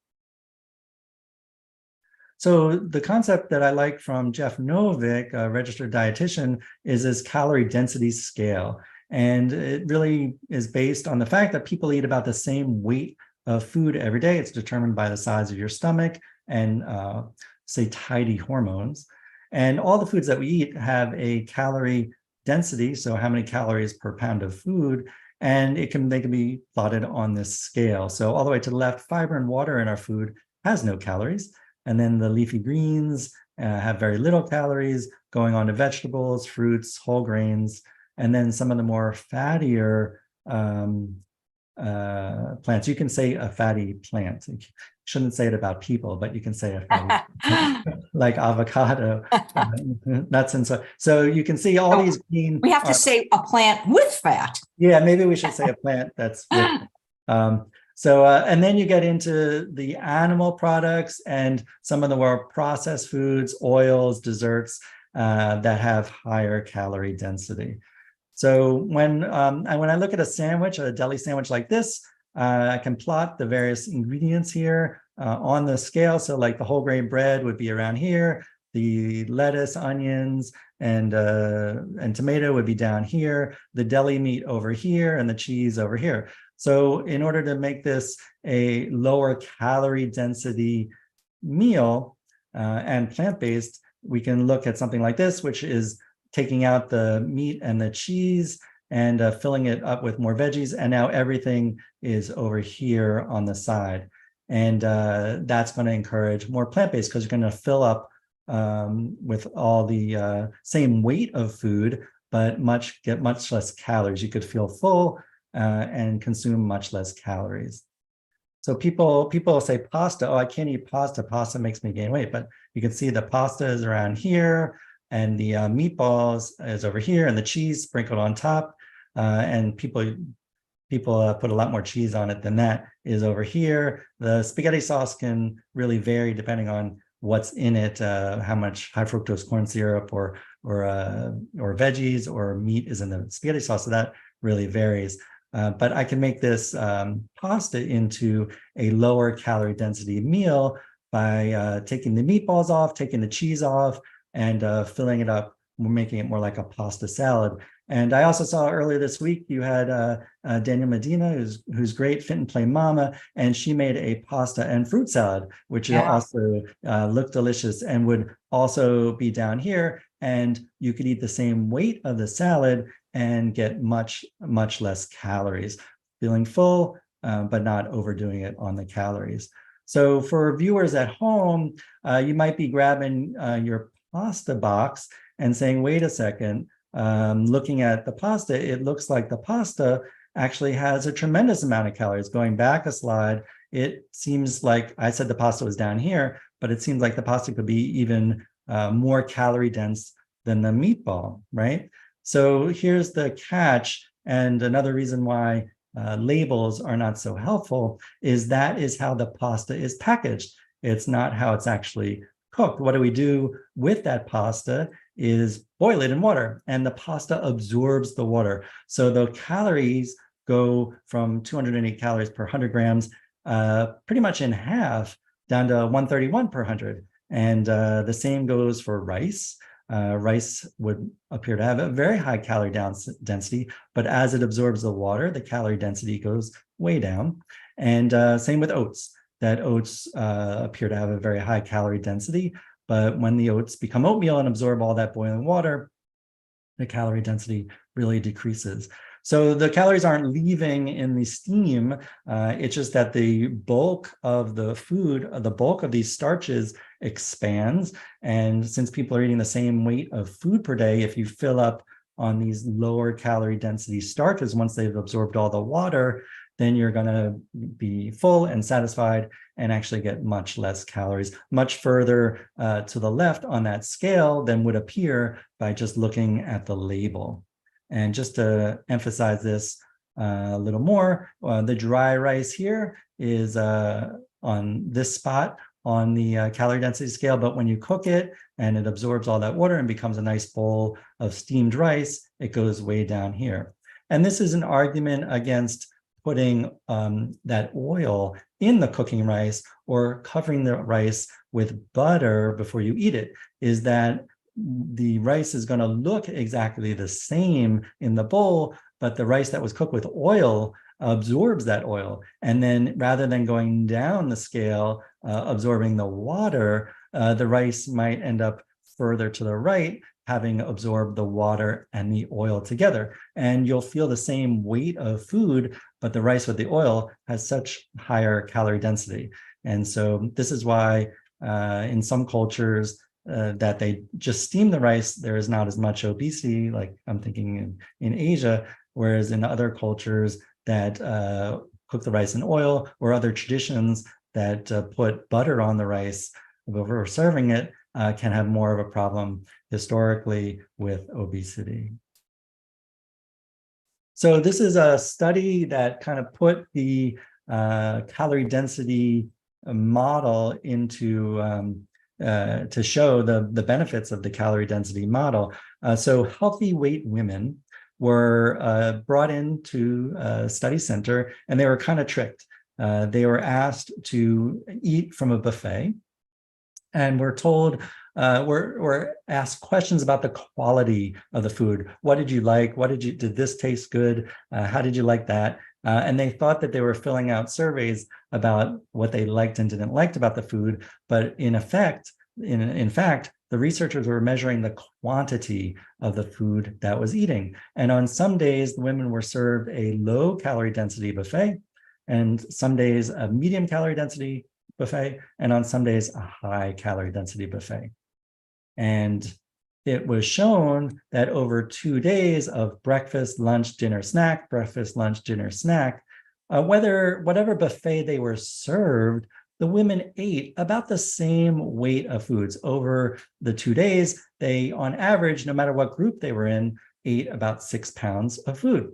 So the concept that I like from Jeff Novick, a registered dietitian, is this calorie density scale. And it really is based on the fact that people eat about the same weight of food every day. It's determined by the size of your stomach and satiety hormones. And all the foods that we eat have a calorie density, so how many calories per pound of food, and they can be plotted on this scale. So all the way to the left, fiber and water in our food has no calories. And then the leafy greens have very little calories, going on to vegetables, fruits, whole grains, and then some of the more fattier plants. You can say a fatty plant. You shouldn't say it about people, but you can say a fatty plant, like avocado, nuts, and so you can see all these green. We have to say a plant with fat. Yeah, maybe we should say a plant that's with. And then you get into the animal products and some of the more processed foods, oils, desserts that have higher calorie density. So when I look at a sandwich, a deli sandwich like this, I can plot the various ingredients here on the scale. So like the whole grain bread would be around here, the lettuce, onions, and tomato would be down here, the deli meat over here, and the cheese over here. So in order to make this a lower calorie density meal and plant-based, we can look at something like this, which is taking out the meat and the cheese and filling it up with more veggies. And now everything is over here on the side. And that's going to encourage more plant-based because you're going to fill up with all the same weight of food, but get much less calories. You could feel full and consume much less calories. So people say pasta, oh, I can't eat pasta. Pasta makes me gain weight. But you can see the pasta is around here, and the meatballs is over here, and the cheese sprinkled on top. And people put a lot more cheese on it than that is over here. The spaghetti sauce can really vary depending on what's in it, how much high fructose corn syrup or veggies or meat is in the spaghetti sauce. So that really varies. But I can make this pasta into a lower calorie density meal by taking the meatballs off, taking the cheese off, and filling it up, making it more like a pasta salad. And I also saw earlier this week, you had Daniel Medina, who's great, Fit and Play Mama, and she made a pasta and fruit salad, which also looked delicious and would also be down here. And you could eat the same weight of the salad and get much, much less calories, feeling full, but not overdoing it on the calories. So for viewers at home, you might be grabbing your pasta box and saying, wait a second, looking at the pasta, it looks like the pasta actually has a tremendous amount of calories. Going back a slide, it seems like I said the pasta was down here, but it seems like the pasta could be even more calorie dense than the meatball, right? So here's the catch, and another reason why labels are not so helpful is that is how the pasta is packaged. It's not how it's actually cooked. What do we do with that pasta is boil it in water, and the pasta absorbs the water. So the calories go from 208 calories per 100 grams, pretty much in half, down to 131 per 100. And the same goes for rice. Rice would appear to have a very high calorie density, but as it absorbs the water, the calorie density goes way down. And same with oats, that oats appear to have a very high calorie density, but when the oats become oatmeal and absorb all that boiling water, the calorie density really decreases. So the calories aren't leaving in the steam. It's just that the bulk of the food, the bulk of these starches expands. And since people are eating the same weight of food per day, if you fill up on these lower calorie density starches, once they've absorbed all the water, then you're going to be full and satisfied and actually get much less calories, much further to the left on that scale than would appear by just looking at the label. And just to emphasize this a little more, the dry rice here is on this spot on the calorie density scale, but when you cook it and it absorbs all that water and becomes a nice bowl of steamed rice, it goes way down here. And this is an argument against putting that oil in the cooking rice or covering the rice with butter before you eat it, is that the rice is going to look exactly the same in the bowl, but the rice that was cooked with oil absorbs that oil. And then rather than going down the scale, absorbing the water, the rice might end up further to the right, having absorbed the water and the oil together. And you'll feel the same weight of food, but the rice with the oil has such higher calorie density. And so this is why in some cultures, that they just steam the rice, there is not as much obesity, like I'm thinking in Asia, whereas in other cultures that cook the rice in oil, or other traditions that put butter on the rice before serving it, can have more of a problem historically with obesity. So this is a study that kind of put the calorie density model into to show the benefits of the calorie density model. So healthy weight women were brought into a study center, and they were kind of tricked. They were asked to eat from a buffet, and we're told, we're asked questions about the quality of the food. What did you like? Did this taste good? How did you like that? And they thought that they were filling out surveys about what they liked and didn't like about the food. But in fact, the researchers were measuring the quantity of the food that was eating. And on some days, the women were served a low calorie density buffet, and some days a medium calorie density buffet, and on some days a high calorie density buffet. And it was shown that over 2 days of breakfast, lunch, dinner, snack, breakfast, lunch, dinner, snack, whatever buffet they were served, the women ate about the same weight of foods. Over the 2 days, they, on average, no matter what group they were in, ate about 6 pounds of food.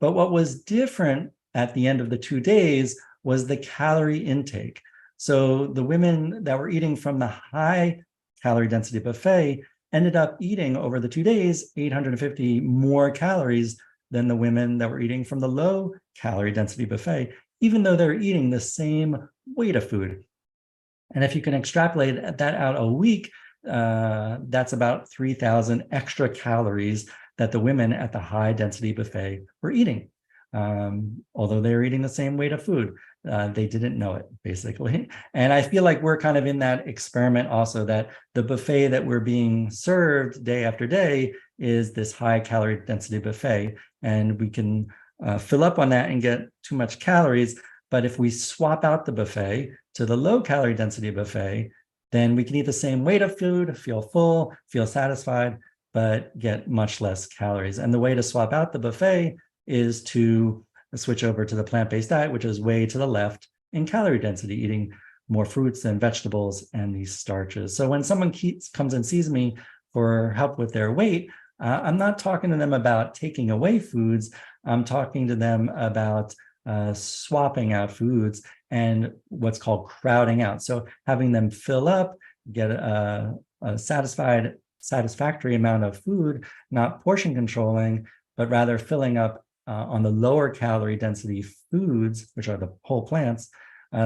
But what was different at the end of the 2 days was the calorie intake. So the women that were eating from the high calorie density buffet ended up eating over the 2 days 850 more calories than the women that were eating from the low calorie density buffet, even though they're eating the same weight of food. And if you can extrapolate that out a week, that's about 3,000 extra calories that the women at the high density buffet were eating. Although they were eating the same weight of food, they didn't know it, basically. And I feel like we're kind of in that experiment also, that the buffet that we're being served day after day is this high calorie density buffet, and we can fill up on that and get too much calories. But if we swap out the buffet to the low calorie density buffet, then we can eat the same weight of food, feel full, feel satisfied, but get much less calories. And the way to swap out the buffet is to switch over to the plant-based diet, which is way to the left in calorie density, eating more fruits and vegetables and these starches. So when someone comes and sees me for help with their weight, I'm not talking to them about taking away foods. I'm talking to them about swapping out foods and what's called crowding out. So having them fill up, get a satisfactory amount of food, not portion controlling, but rather filling up on the lower calorie density foods, which are the whole plants,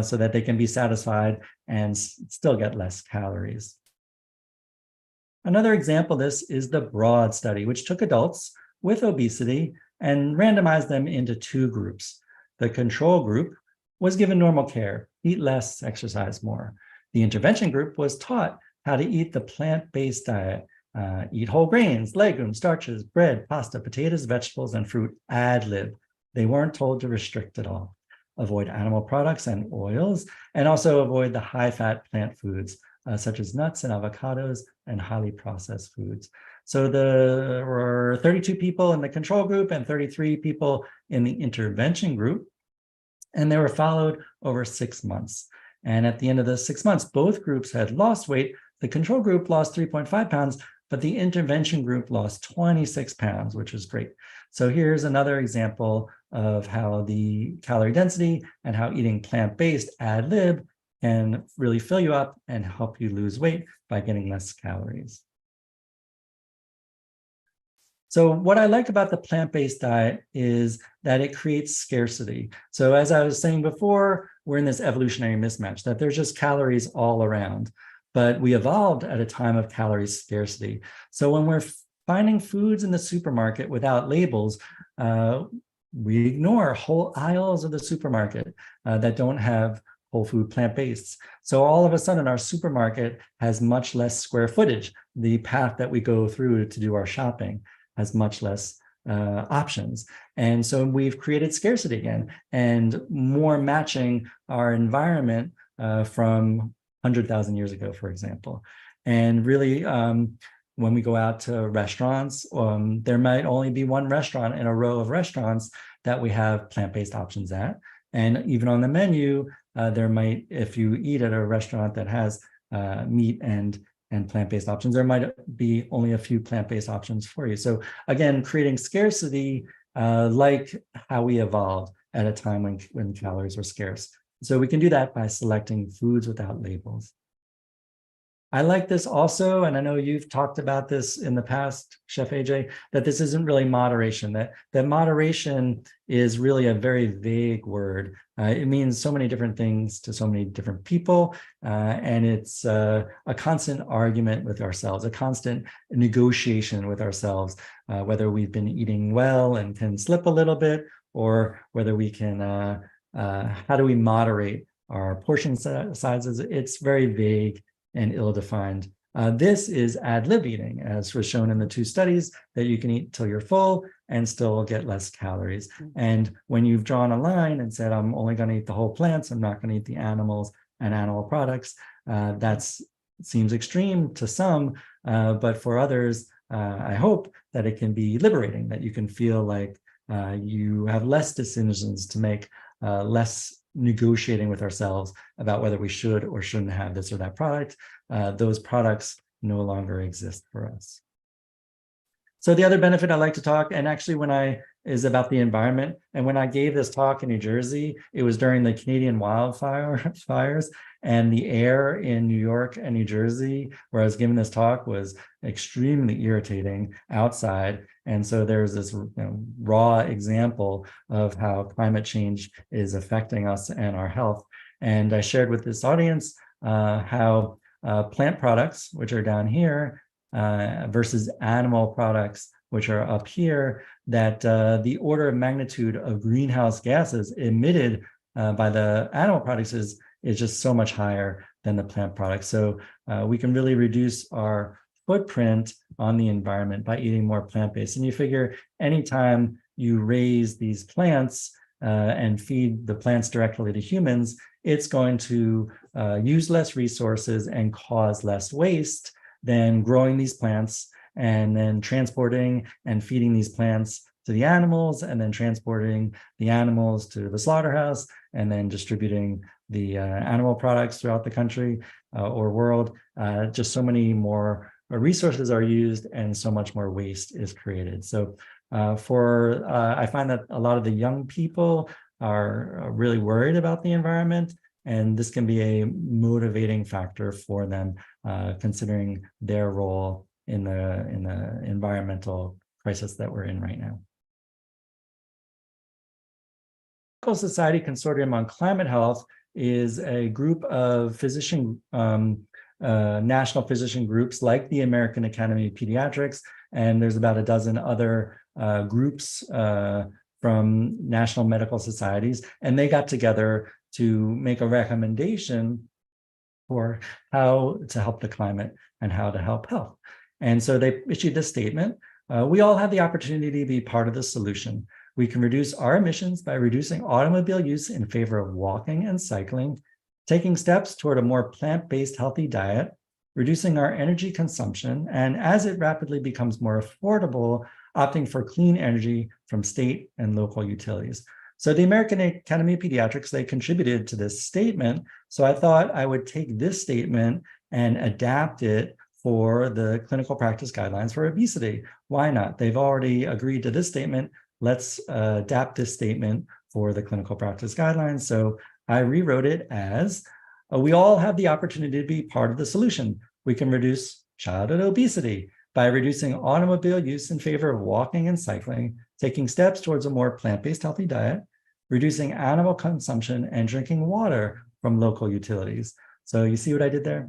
so that they can be satisfied and still get less calories. Another example of this is the BROAD study, which took adults with obesity and randomized them into two groups. The control group was given normal care, eat less, exercise more. The intervention group was taught how to eat the plant-based diet, eat whole grains, legumes, starches, bread, pasta, potatoes, vegetables, and fruit ad lib. They weren't told to restrict at all. Avoid animal products and oils, and also avoid the high-fat plant foods, such as nuts and avocados and highly processed foods. So there were 32 people in the control group and 33 people in the intervention group, and they were followed over 6 months. And at the end of the 6 months, both groups had lost weight. The control group lost 3.5 pounds, but the intervention group lost 26 pounds, which is great. So here's another example of how the calorie density and how eating plant-based ad lib can really fill you up and help you lose weight by getting less calories. So what I like about the plant-based diet is that it creates scarcity. So as I was saying before, we're in this evolutionary mismatch, that there's just calories all around, but we evolved at a time of calorie scarcity. So when we're finding foods in the supermarket without labels, we ignore whole aisles of the supermarket that don't have whole food plant-based. So all of a sudden our supermarket has much less square footage. The path that we go through to do our shopping has much less options. And so we've created scarcity again and more matching our environment from 100,000 years ago, for example. And really, when we go out to restaurants, there might only be one restaurant in a row of restaurants that we have plant-based options at. And even on the menu, there might, if you eat at a restaurant that has meat and plant-based options, there might be only a few plant-based options for you. So again, creating scarcity like how we evolved at a time when calories were scarce. So we can do that by selecting foods without labels. I like this also, and I know you've talked about this in the past, Chef AJ, that this isn't really moderation, that moderation is really a very vague word. It means so many different things to so many different people, and it's a constant argument with ourselves, a constant negotiation with ourselves, whether we've been eating well and can slip a little bit, or whether we can, how do we moderate our portion sizes? It's very vague and ill-defined. This is ad lib eating, as was shown in the two studies, that you can eat till you're full and still get less calories. And when you've drawn a line and said, I'm only going to eat the whole plants, I'm not going to eat the animals and animal products, that seems extreme to some, but for others, I hope that it can be liberating, that you can feel like you have less decisions to make, less negotiating with ourselves about whether we should or shouldn't have this or that product. Those products no longer exist for us. So the other benefit I like to talk, and actually is about the environment. And when I gave this talk in New Jersey, it was during the Canadian wildfires, and the air in New York and New Jersey, where I was giving this talk, was extremely irritating outside. And so there's this raw example of how climate change is affecting us and our health. And I shared with this audience how plant products, which are down here, versus animal products, which are up here, that the order of magnitude of greenhouse gases emitted by the animal products is just so much higher than the plant products. So we can really reduce our footprint on the environment by eating more plant-based. And you figure anytime you raise these plants and feed the plants directly to humans, it's going to use less resources and cause less waste than growing these plants and then transporting and feeding these plants to the animals, and then transporting the animals to the slaughterhouse, and then distributing the animal products throughout the country or world. Just so many more resources are used, and so much more waste is created. So I find that a lot of the young people are really worried about the environment, and this can be a motivating factor for them, considering their role in the environmental crisis that we're in right now. Medical Society Consortium on Climate Health is a group of national physician groups like the American Academy of Pediatrics, and there's about a dozen other groups from national medical societies, and they got together to make a recommendation for how to help the climate and how to help health. And so they issued this statement: we all have the opportunity to be part of the solution. We can reduce our emissions by reducing automobile use in favor of walking and cycling, taking steps toward a more plant-based healthy diet, reducing our energy consumption, and as it rapidly becomes more affordable, opting for clean energy from state and local utilities. So the American Academy of Pediatrics, they contributed to this statement. So I thought I would take this statement and adapt it for the clinical practice guidelines for obesity. Why not? They've already agreed to this statement. Let's adapt this statement for the clinical practice guidelines. So I rewrote it as, we all have the opportunity to be part of the solution. We can reduce childhood obesity by reducing automobile use in favor of walking and cycling, taking steps towards a more plant-based healthy diet, reducing animal consumption, and drinking water from local utilities. So you see what I did there?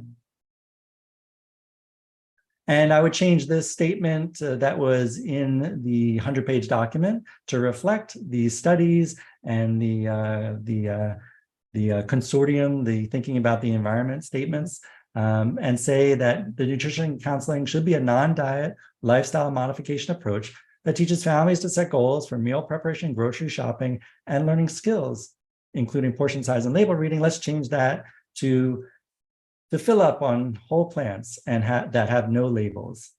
And I would change this statement that was in the 100-page document to reflect the studies and the consortium, the thinking about the environment statements, and say that the nutrition counseling should be a non-diet lifestyle modification approach that teaches families to set goals for meal preparation, grocery shopping, and learning skills, including portion size and label reading. Let's change that to fill up on whole plants and that have no labels.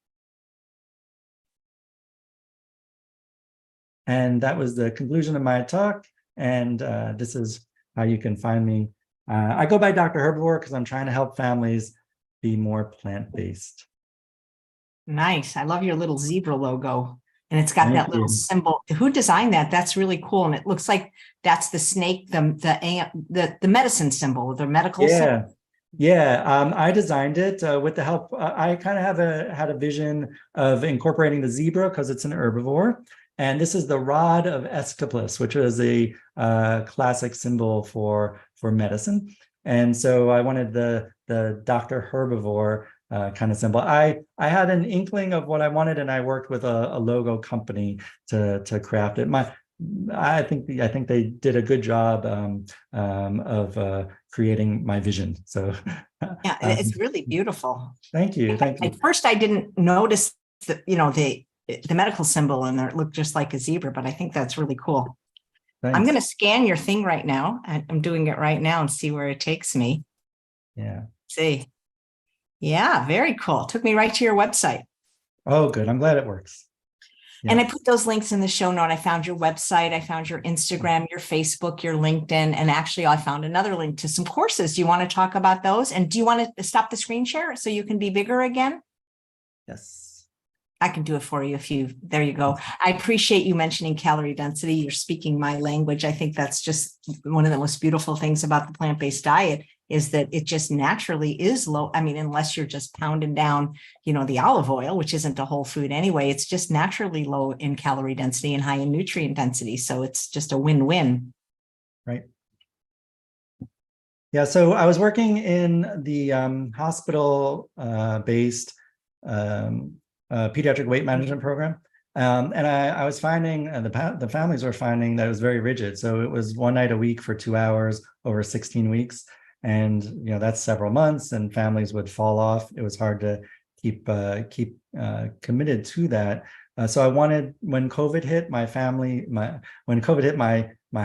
And that was the conclusion of my talk. And this is how you can find me. I go by Dr. Herbivore because I'm trying to help families be more plant-based. Nice. I love your little zebra logo. And it's got Thank that little you. symbol. Who designed that? That's really cool. And it looks like that's the snake, the medicine symbol, the medical symbol. Yeah, I designed it with the help. I kind of had a vision of incorporating the zebra because it's an herbivore. And this is the rod of Aesclipus, which was a classic symbol for medicine. And so I wanted the Dr. Herbivore kind of symbol. I had an inkling of what I wanted, and I worked with a logo company to craft it. I think they did a good job of creating my vision. So yeah, it's really beautiful. Thank you. At first, I didn't notice the medical symbol, and it looked just like a zebra. But I think that's really cool. Thanks. I'm going to scan your thing right now. I'm doing it right now and see where it takes me. Yeah. See. Yeah, very cool. Took me right to your website. Oh, good. I'm glad it works. Yeah. And I put those links in the show note. I found your website. I found your Instagram, your Facebook, your LinkedIn. And actually, I found another link to some courses. Do you want to talk about those? And do you want to stop the screen share so you can be bigger again? Yes. I can do it for you there you go. I appreciate you mentioning calorie density. You're speaking my language. I think that's just one of the most beautiful things about the plant-based diet is that it just naturally is low. I mean, unless you're just pounding down, the olive oil, which isn't a whole food anyway, it's just naturally low in calorie density and high in nutrient density. So it's just a win-win. Right. Yeah. So I was working in the hospital-based pediatric weight management program. And I was finding the families were finding that it was very rigid. So it was one night a week for 2 hours over 16 weeks. And, that's several months, and families would fall off. It was hard to keep committed to that. So I wanted, when COVID hit, my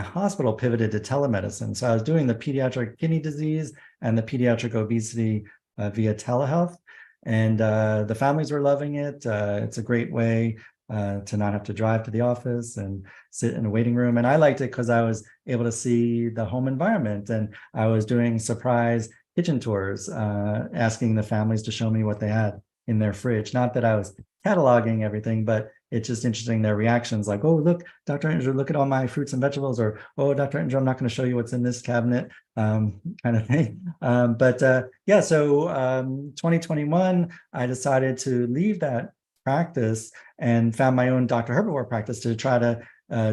hospital pivoted to telemedicine. So I was doing the pediatric kidney disease and the pediatric obesity via telehealth. And the families were loving it. It's a great way to not have to drive to the office and sit in a waiting room. And I liked it because I was able to see the home environment, and I was doing surprise kitchen tours, asking the families to show me what they had in their fridge. Not that I was cataloging everything, but it's just interesting their reactions, like, oh, look, Dr. Ettinger, look at all my fruits and vegetables, or, oh, Dr. Ettinger, I'm not going to show you what's in this cabinet, kind of thing. Yeah, so 2021, I decided to leave that practice and found my own Dr. Herbivore practice to try to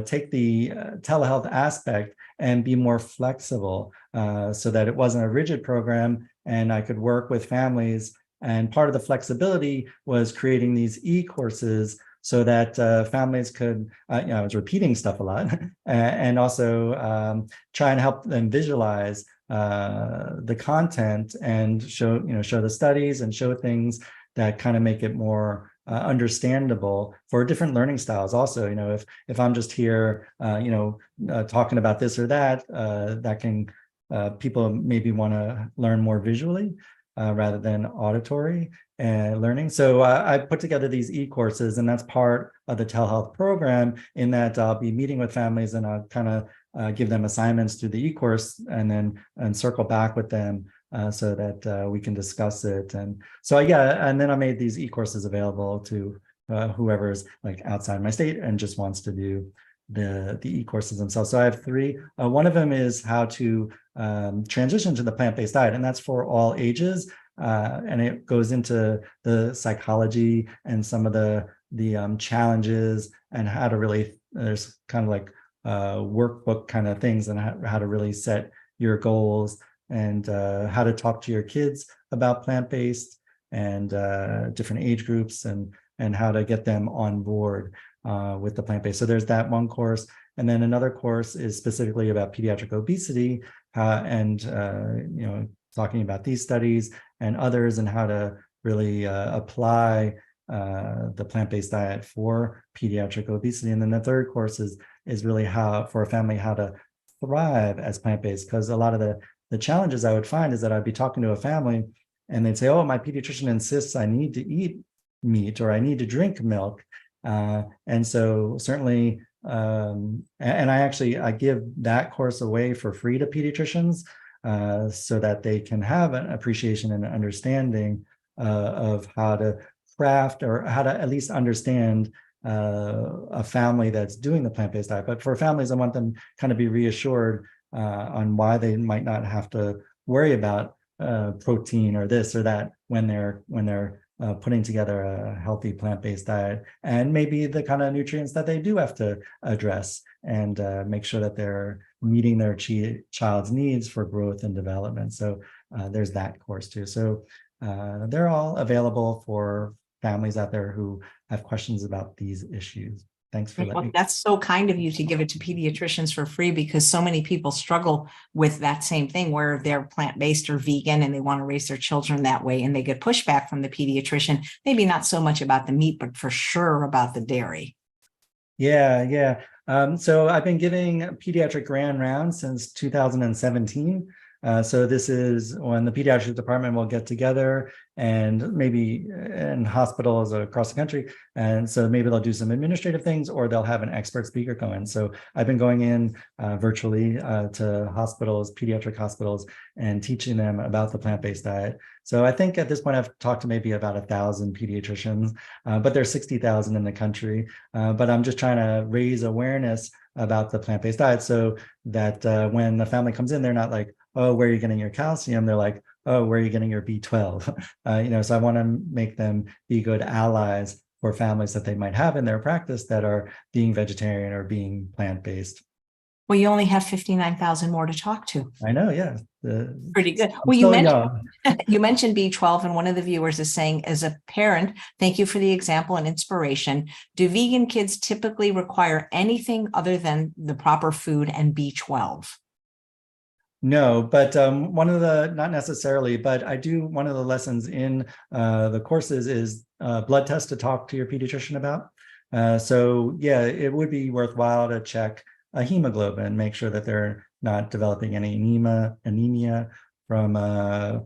take the telehealth aspect and be more flexible, so that it wasn't a rigid program and I could work with families. And part of the flexibility was creating these e-courses so that families could, I was repeating stuff a lot, and also try and help them visualize the content and show the studies and show things that kind of make it more understandable for different learning styles. Also, if I'm just here, talking about this or that, that can people maybe want to learn more visually rather than auditory learning. So I put together these e-courses, and that's part of the telehealth program, in that I'll be meeting with families and I'll kind of give them assignments through the e-course and circle back with them so that we can discuss it. And so, and then I made these e-courses available to whoever's like outside my state and just wants to do the e-courses themselves. So I have three. One of them is how to transition to the plant-based diet, and that's for all ages. And it goes into the psychology and some of the challenges, and how to really, there's kind of like workbook kind of things, and how to really set your goals, and how to talk to your kids about plant-based, and different age groups, and how to get them on board with the plant-based. So there's that one course. And then another course is specifically about pediatric obesity, and talking about these studies and others, and how to really apply the plant-based diet for pediatric obesity. And then the third course is really how, for a family, how to thrive as plant-based. Because a lot of the challenges I would find is that I'd be talking to a family and they'd say, oh, my pediatrician insists I need to eat meat, or I need to drink milk. And so certainly, and I give that course away for free to pediatricians, so that they can have an appreciation and understanding of how to craft, or how to at least understand a family that's doing the plant-based diet. But for families, I want them kind of be reassured on why they might not have to worry about protein or this or that when they're putting together a healthy plant-based diet, and maybe the kind of nutrients that they do have to address, and make sure that they're meeting their child's needs for growth and development. So there's that course too. So they're all available for families out there who have questions about these issues. Thanks for letting me. That's so kind of you to give it to pediatricians for free, because so many people struggle with that same thing, where they're plant-based or vegan and they want to raise their children that way, and they get pushback from the pediatrician, maybe not so much about the meat, but for sure about the dairy. Yeah. So I've been giving pediatric grand rounds since 2017. So this is when the pediatrics department will get together, and maybe in hospitals across the country. And so maybe they'll do some administrative things, or they'll have an expert speaker going. So I've been going in virtually to hospitals, pediatric hospitals, and teaching them about the plant-based diet. So I think at this point I've talked to maybe about 1,000 pediatricians, but there's 60,000 in the country. But I'm just trying to raise awareness about the plant-based diet, so that when the family comes in, they're not like, oh, where are you getting your calcium? They're like, oh, where are you getting your B12? So I want to make them be good allies for families that they might have in their practice that are being vegetarian or being plant-based. Well, you only have 59,000 more to talk to. I know, yeah. Pretty good. Well, you mentioned B12, and one of the viewers is saying, as a parent, thank you for the example and inspiration. Do vegan kids typically require anything other than the proper food and B12? No, but not necessarily, but one of the lessons in the courses is blood tests to talk to your pediatrician about. So yeah, it would be worthwhile to check a hemoglobin, make sure that they're not developing any anemia from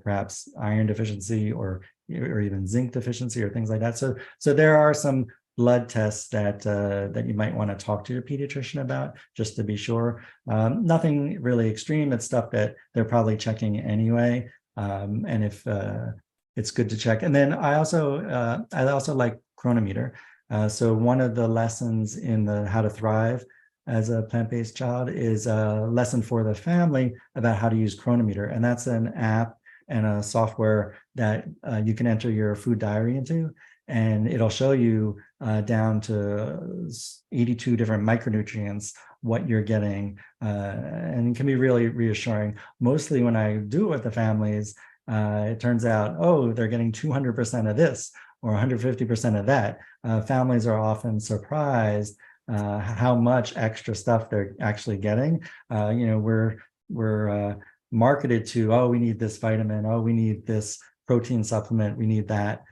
perhaps iron deficiency or even zinc deficiency or things like that. So there are some blood tests that you might want to talk to your pediatrician about, just to be sure. Nothing really extreme. It's stuff that they're probably checking anyway. And if it's good to check. And then I also like Chronometer. So one of the lessons in the How to Thrive as a plant-based child is a lesson for the family about how to use Chronometer. And that's an app and a software that you can enter your food diary into, and it'll show you down to 82 different micronutrients what you're getting, and it can be really reassuring. Mostly when I do it with the families, it turns out, oh, they're getting 200% of this or 150% of that. Families are often surprised how much extra stuff they're actually getting. We're marketed to, oh, we need this vitamin, oh, we need this protein supplement, we need that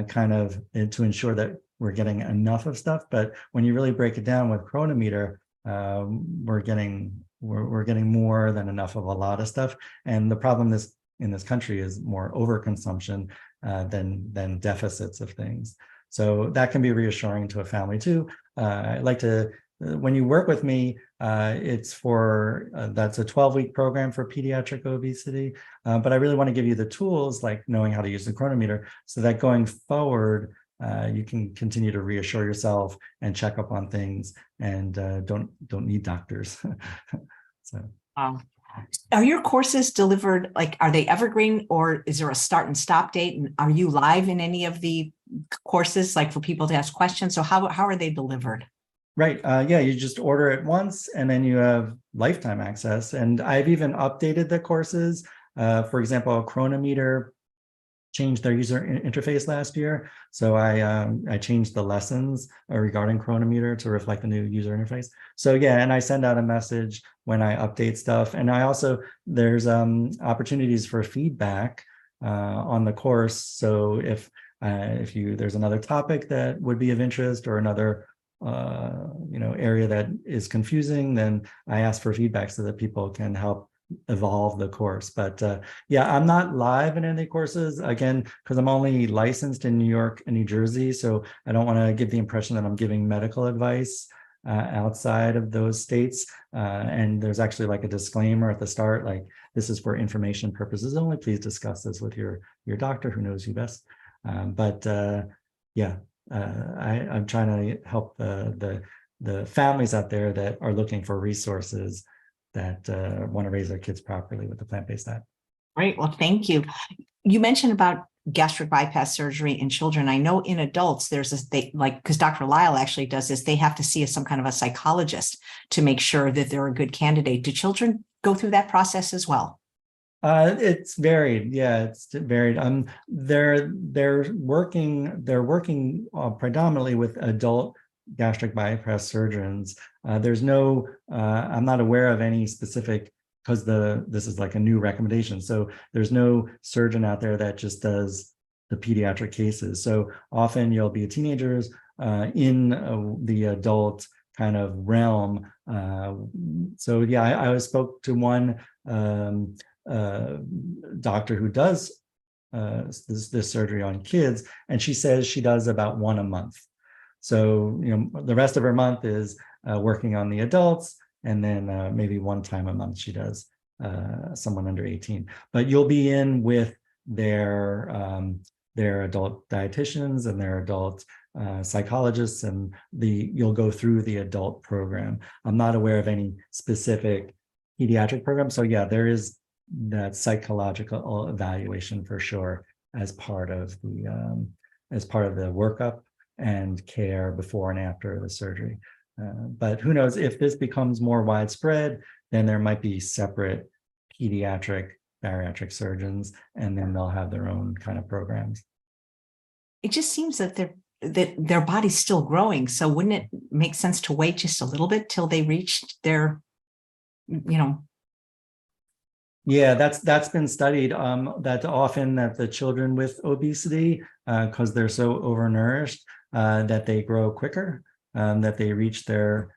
kind of to ensure that we're getting enough of stuff. But when you really break it down with Chronometer, we're getting more than enough of a lot of stuff. And the problem in this country is more overconsumption than deficits of things. So that can be reassuring to a family too. I like to, when you work with me, it's for, that's a 12-week program for pediatric obesity. But I really want to give you the tools, like knowing how to use the Chronometer, so that going forward, you can continue to reassure yourself and check up on things, and don't need doctors. So. Are your courses delivered, like, are they evergreen, or is there a start and stop date? And are you live in any of the courses, like for people to ask questions? So how are they delivered? Right. Yeah, you just order it once and then you have lifetime access. And I've even updated the courses. For example, Chronometer changed their user interface last year. So I changed the lessons regarding Chronometer to reflect the new user interface. So yeah, and I send out a message when I update stuff. And I also, there's opportunities for feedback on the course. So if there's another topic that would be of interest, or another area that is confusing, then I ask for feedback so that people can help evolve the course. But yeah, I'm not live in any courses, again, because I'm only licensed in New York and New Jersey. So I don't want to give the impression that I'm giving medical advice outside of those states. And there's actually like a disclaimer at the start, like, this is for information purposes only. Please discuss this with your doctor who knows you best. Yeah, I'm trying to help the families out there that are looking for resources that want to raise their kids properly with the plant-based diet. Great. Well, thank you. You mentioned about gastric bypass surgery in children. I know in adults, there's this, because Dr. Lyle actually does this, they have to see some kind of a psychologist to make sure that they're a good candidate. Do children go through that process as well? It's varied. Yeah, it's varied. They're working predominantly with adult gastric bypass surgeons. There's no, I'm not aware of any specific, because this is like a new recommendation. So there's no surgeon out there that just does the pediatric cases. So often you'll be teenagers in the adult kind of realm. So yeah, I spoke to one doctor who does this surgery on kids, and she says she does about one a month. So the rest of her month is working on the adults, and then maybe one time a month she does someone under 18. But you'll be in with their adult dietitians and their adult psychologists, and you'll go through the adult program. I'm not aware of any specific pediatric program. So yeah, there is that psychological evaluation for sure as part of the workup and care before and after the surgery. But who knows, if this becomes more widespread, then there might be separate pediatric bariatric surgeons, and then they'll have their own kind of programs. It just seems that their body's still growing. So wouldn't it make sense to wait just a little bit till they reached their, Yeah, that's been studied, that often that the children with obesity, because they're so overnourished, that they grow quicker, that they reach their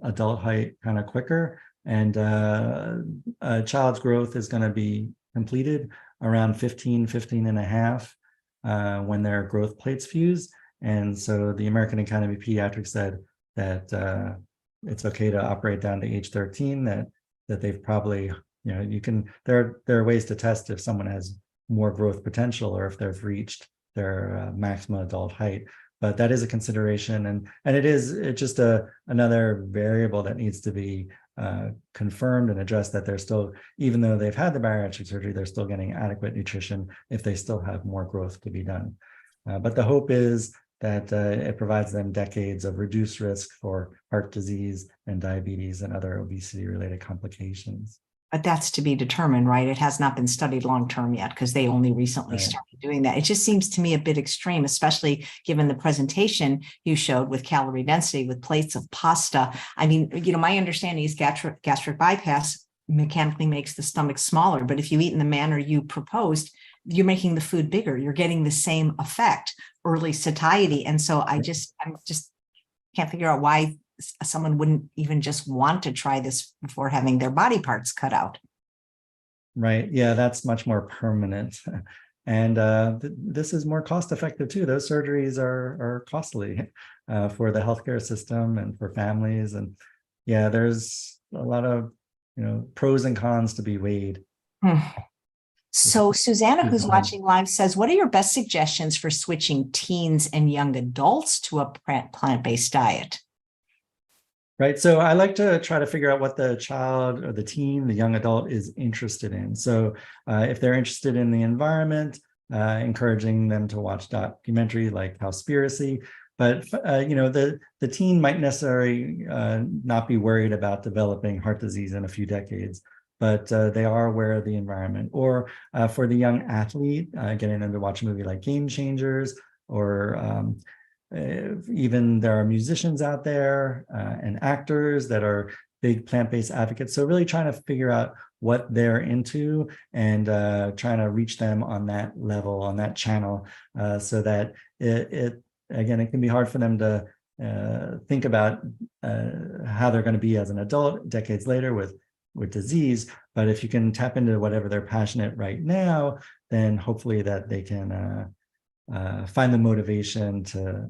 adult height kind of quicker. And a child's growth is going to be completed around 15 and a half when their growth plates fuse. And so the American Academy of Pediatrics said that it's okay to operate down to age 13, that they've probably, you can, there are ways to test if someone has more growth potential or if they've reached their maximum adult height. But that is a consideration, and it's just another variable that needs to be confirmed and addressed, that they're still, even though they've had the bariatric surgery, they're still getting adequate nutrition if they still have more growth to be done. But the hope is that it provides them decades of reduced risk for heart disease and diabetes and other obesity-related complications. But that's to be determined, right? It has not been studied long-term yet because they only recently started doing that. It just seems to me a bit extreme, especially given the presentation you showed with calorie density, with plates of pasta. I mean, my understanding is gastric bypass mechanically makes the stomach smaller, but if you eat in the manner you proposed, you're making the food bigger. You're getting the same effect, early satiety. And so I just can't figure out why someone wouldn't even just want to try this before having their body parts cut out. Right. Yeah, that's much more permanent. And this is more cost effective too. Those surgeries are costly for the healthcare system and for families. And yeah, there's a lot of, pros and cons to be weighed. So Susanna, who's watching live, says, what are your best suggestions for switching teens and young adults to a plant-based diet? Right. So I like to try to figure out what the child or the teen, the young adult is interested in. So if they're interested in the environment, encouraging them to watch documentary like Cowspiracy. But, the teen might necessarily not be worried about developing heart disease in a few decades, but they are aware of the environment. Or for the young athlete, getting them to watch a movie like Game Changers, or even there are musicians out there and actors that are big plant-based advocates. So really trying to figure out what they're into and trying to reach them on that level, on that channel, so that it can be hard for them to think about how they're going to be as an adult decades later with disease. But if you can tap into whatever they're passionate right now, then hopefully that they can find the motivation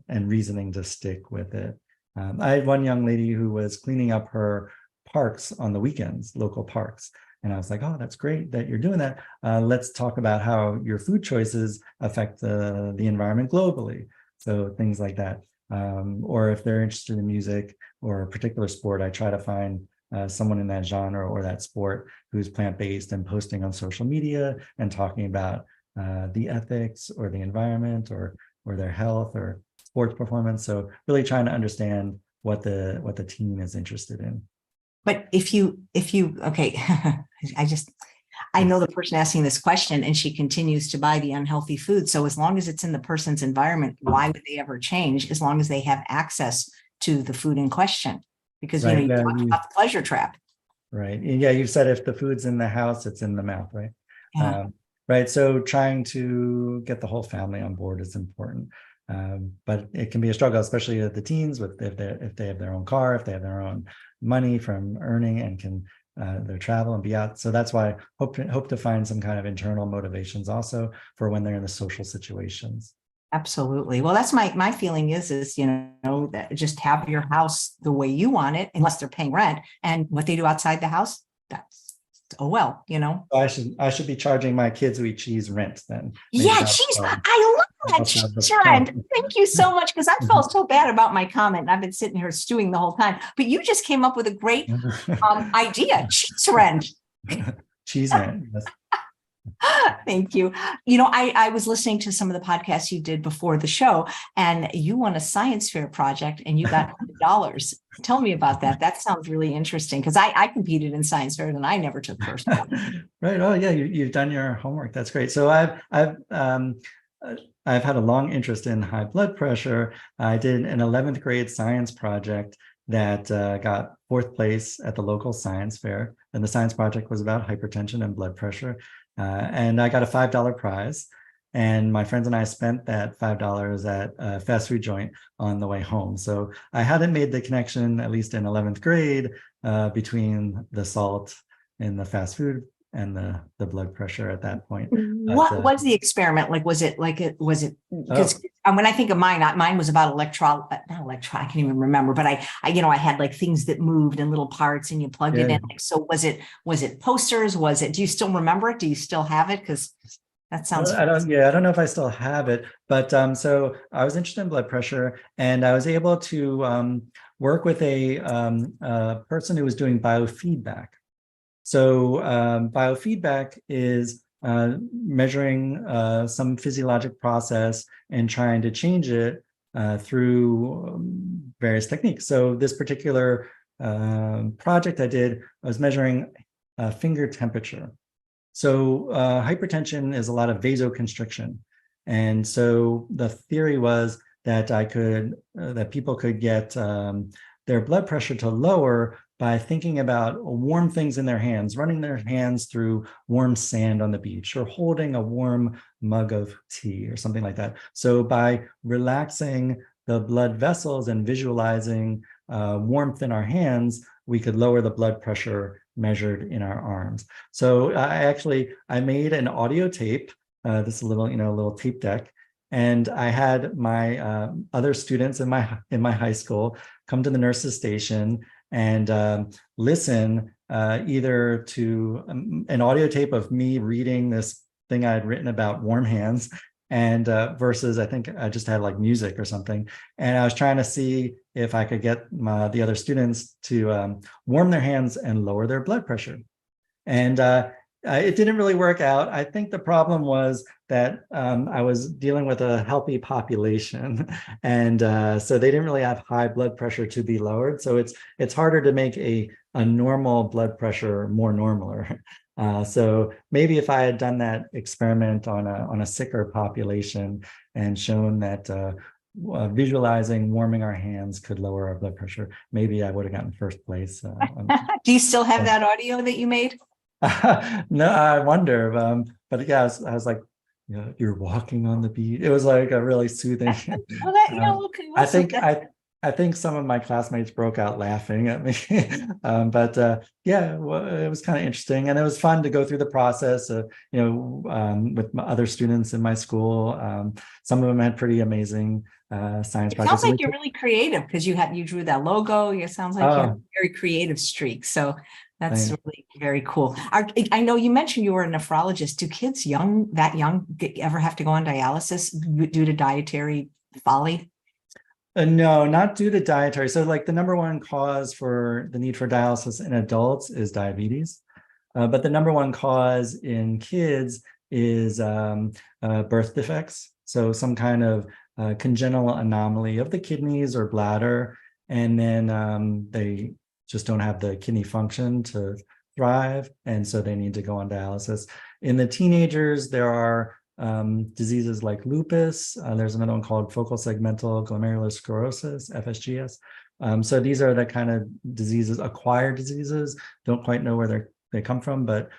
and reasoning to stick with it. I had one young lady who was cleaning up her parks on the weekends, local parks. And I was like, oh, that's great that you're doing that. Let's talk about how your food choices affect the environment globally. So things like that. Or if they're interested in music or a particular sport, I try to find someone in that genre or that sport who's plant-based and posting on social media and talking about the ethics or the environment or their health or sports performance. So really trying to understand what the teen is interested in. But if you okay, I know the person asking this question and she continues to buy the unhealthy food. So as long as it's in the person's environment, why would they ever change as long as they have access to the food in question? Because you talked about the pleasure trap. Right. Yeah, you said if the food's in the house, it's in the mouth, right? Yeah. Right. So trying to get the whole family on board is important. But it can be a struggle, especially with the teens, if they have their own car, if they have their own money from earning and can their travel and be out. So that's why I hope to find some kind of internal motivations also for when they're in the social situations. Absolutely. Well, that's my feeling is that just have your house the way you want it, unless they're paying rent, and what they do outside the house, that's I should be charging my kids who eat cheese rent then. Yeah, cheese. I love that cheese rent. Thank you so much, because I felt so bad about my comment and I've been sitting here stewing the whole time. But you just came up with a great idea, cheese rent. Cheese rent. Yes. Thank you. I was listening to some of the podcasts you did before the show, and you won a science fair project and you got $100. Tell me about that. That sounds really interesting, because I competed in science fairs and I never took first. Right. Oh yeah, you've done your homework. That's great. So I've had a long interest in high blood pressure. I did an 11th grade science project that got 4th place at the local science fair. And the science project was about hypertension and blood pressure. And I got a $5 prize. And my friends and I spent that $5 at a fast food joint on the way home. So I hadn't made the connection, at least in 11th grade, between the salt in the fast food the blood pressure at that point. What was the experiment like? Was it because when I think of mine was about not electro. I can't even remember, but I had like things that moved and little parts, and you plugged it in. So was it posters? Do you still remember it? Do you still have it? Because that sounds. I don't know if I still have it, but so I was interested in blood pressure, and I was able to work with a person who was doing biofeedback. So biofeedback is measuring some physiologic process and trying to change it through various techniques. So this particular project I did, I was measuring finger temperature. So hypertension is a lot of vasoconstriction. And so the theory was that that people could get their blood pressure to lower by thinking about warm things in their hands, running their hands through warm sand on the beach, or holding a warm mug of tea or something like that. So by relaxing the blood vessels and visualizing warmth in our hands, we could lower the blood pressure measured in our arms. So I made an audio tape, this little tape deck, and I had my other students in my high school come to the nurses' station and listen either to an audio tape of me reading this thing I had written about warm hands, and versus I think I just had like music or something. And I was trying to see if I could get the other students to warm their hands and lower their blood pressure. And it didn't really work out. I think the problem was that I was dealing with a healthy population, and so they didn't really have high blood pressure to be lowered. So it's harder to make a normal blood pressure more normaler. So maybe if I had done that experiment on a sicker population and shown that visualizing warming our hands could lower our blood pressure, maybe I would have gotten first place. Do you still have that audio that you made? No, I wonder. But yeah, I was like, you're walking on the beach. It was like a really soothing. Well, I think some of my classmates broke out laughing at me. But yeah, it was kind of interesting, and it was fun to go through the process. With my other students in my school. Some of them had pretty amazing science projects. Sounds like you're really creative because you drew that logo. It sounds like you have a very creative streak. So that's really very cool. I know you mentioned you were a nephrologist. Do kids that young ever have to go on dialysis due to dietary folly? No, not due to dietary. So like the number one cause for the need for dialysis in adults is diabetes. But the number one cause in kids is birth defects. So some kind of congenital anomaly of the kidneys or bladder. And then they just don't have the kidney function to thrive. And so they need to go on dialysis. In the teenagers, there are diseases like lupus. There's another one called focal segmental glomerular sclerosis, FSGS. So these are the kind of diseases, acquired diseases, don't quite know where they come from, but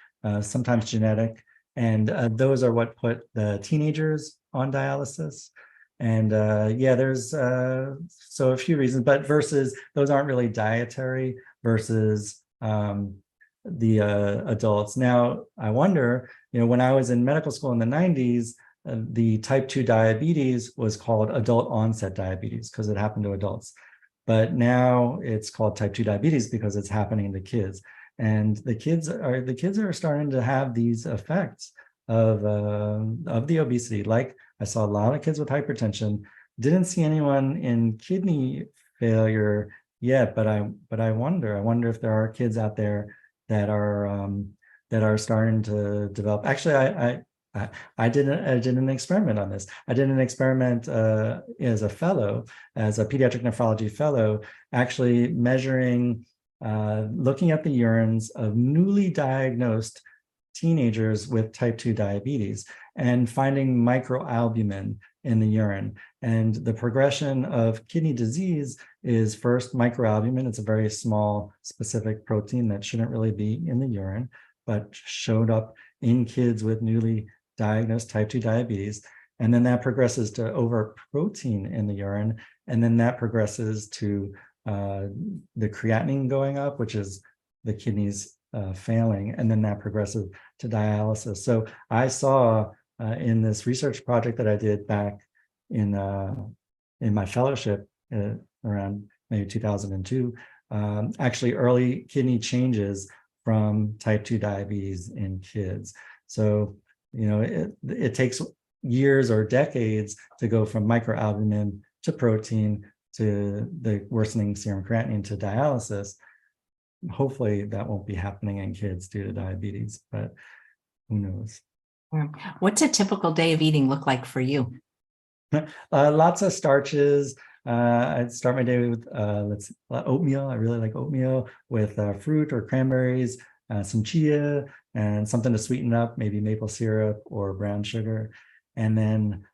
sometimes genetic. And those are what put the teenagers on dialysis. And yeah, there's so a few reasons, but versus those aren't really dietary versus the adults. Now, I wonder, when I was in medical school in the 90s, the type 2 diabetes was called adult onset diabetes because it happened to adults. But now it's called type 2 diabetes because it's happening to kids. And the kids are starting to have these effects of the obesity. Like I saw a lot of kids with hypertension, didn't see anyone in kidney failure yet, but I wonder if there are kids out there that are starting to develop. Actually, I did an experiment on this. I did an experiment as a pediatric nephrology fellow, actually measuring, looking at the urines of newly diagnosed teenagers with type 2 diabetes and finding microalbumin in the urine. And the progression of kidney disease is first microalbumin. It's a very small specific protein that shouldn't really be in the urine, but showed up in kids with newly diagnosed type 2 diabetes. And then that progresses to overprotein in the urine. And then that progresses to the creatinine going up, which is the kidneys failing, and then that progresses to dialysis. So I saw in this research project that I did back in my fellowship around maybe 2002, actually early kidney changes from type 2 diabetes in kids. So, it takes years or decades to go from microalbumin to protein to the worsening serum creatinine to dialysis. Hopefully that won't be happening in kids due to diabetes, but who knows? What's a typical day of eating look like for you? Lots of starches. I'd start my day with oatmeal. I really like oatmeal with fruit or cranberries, some chia, and something to sweeten up, maybe maple syrup or brown sugar. And then,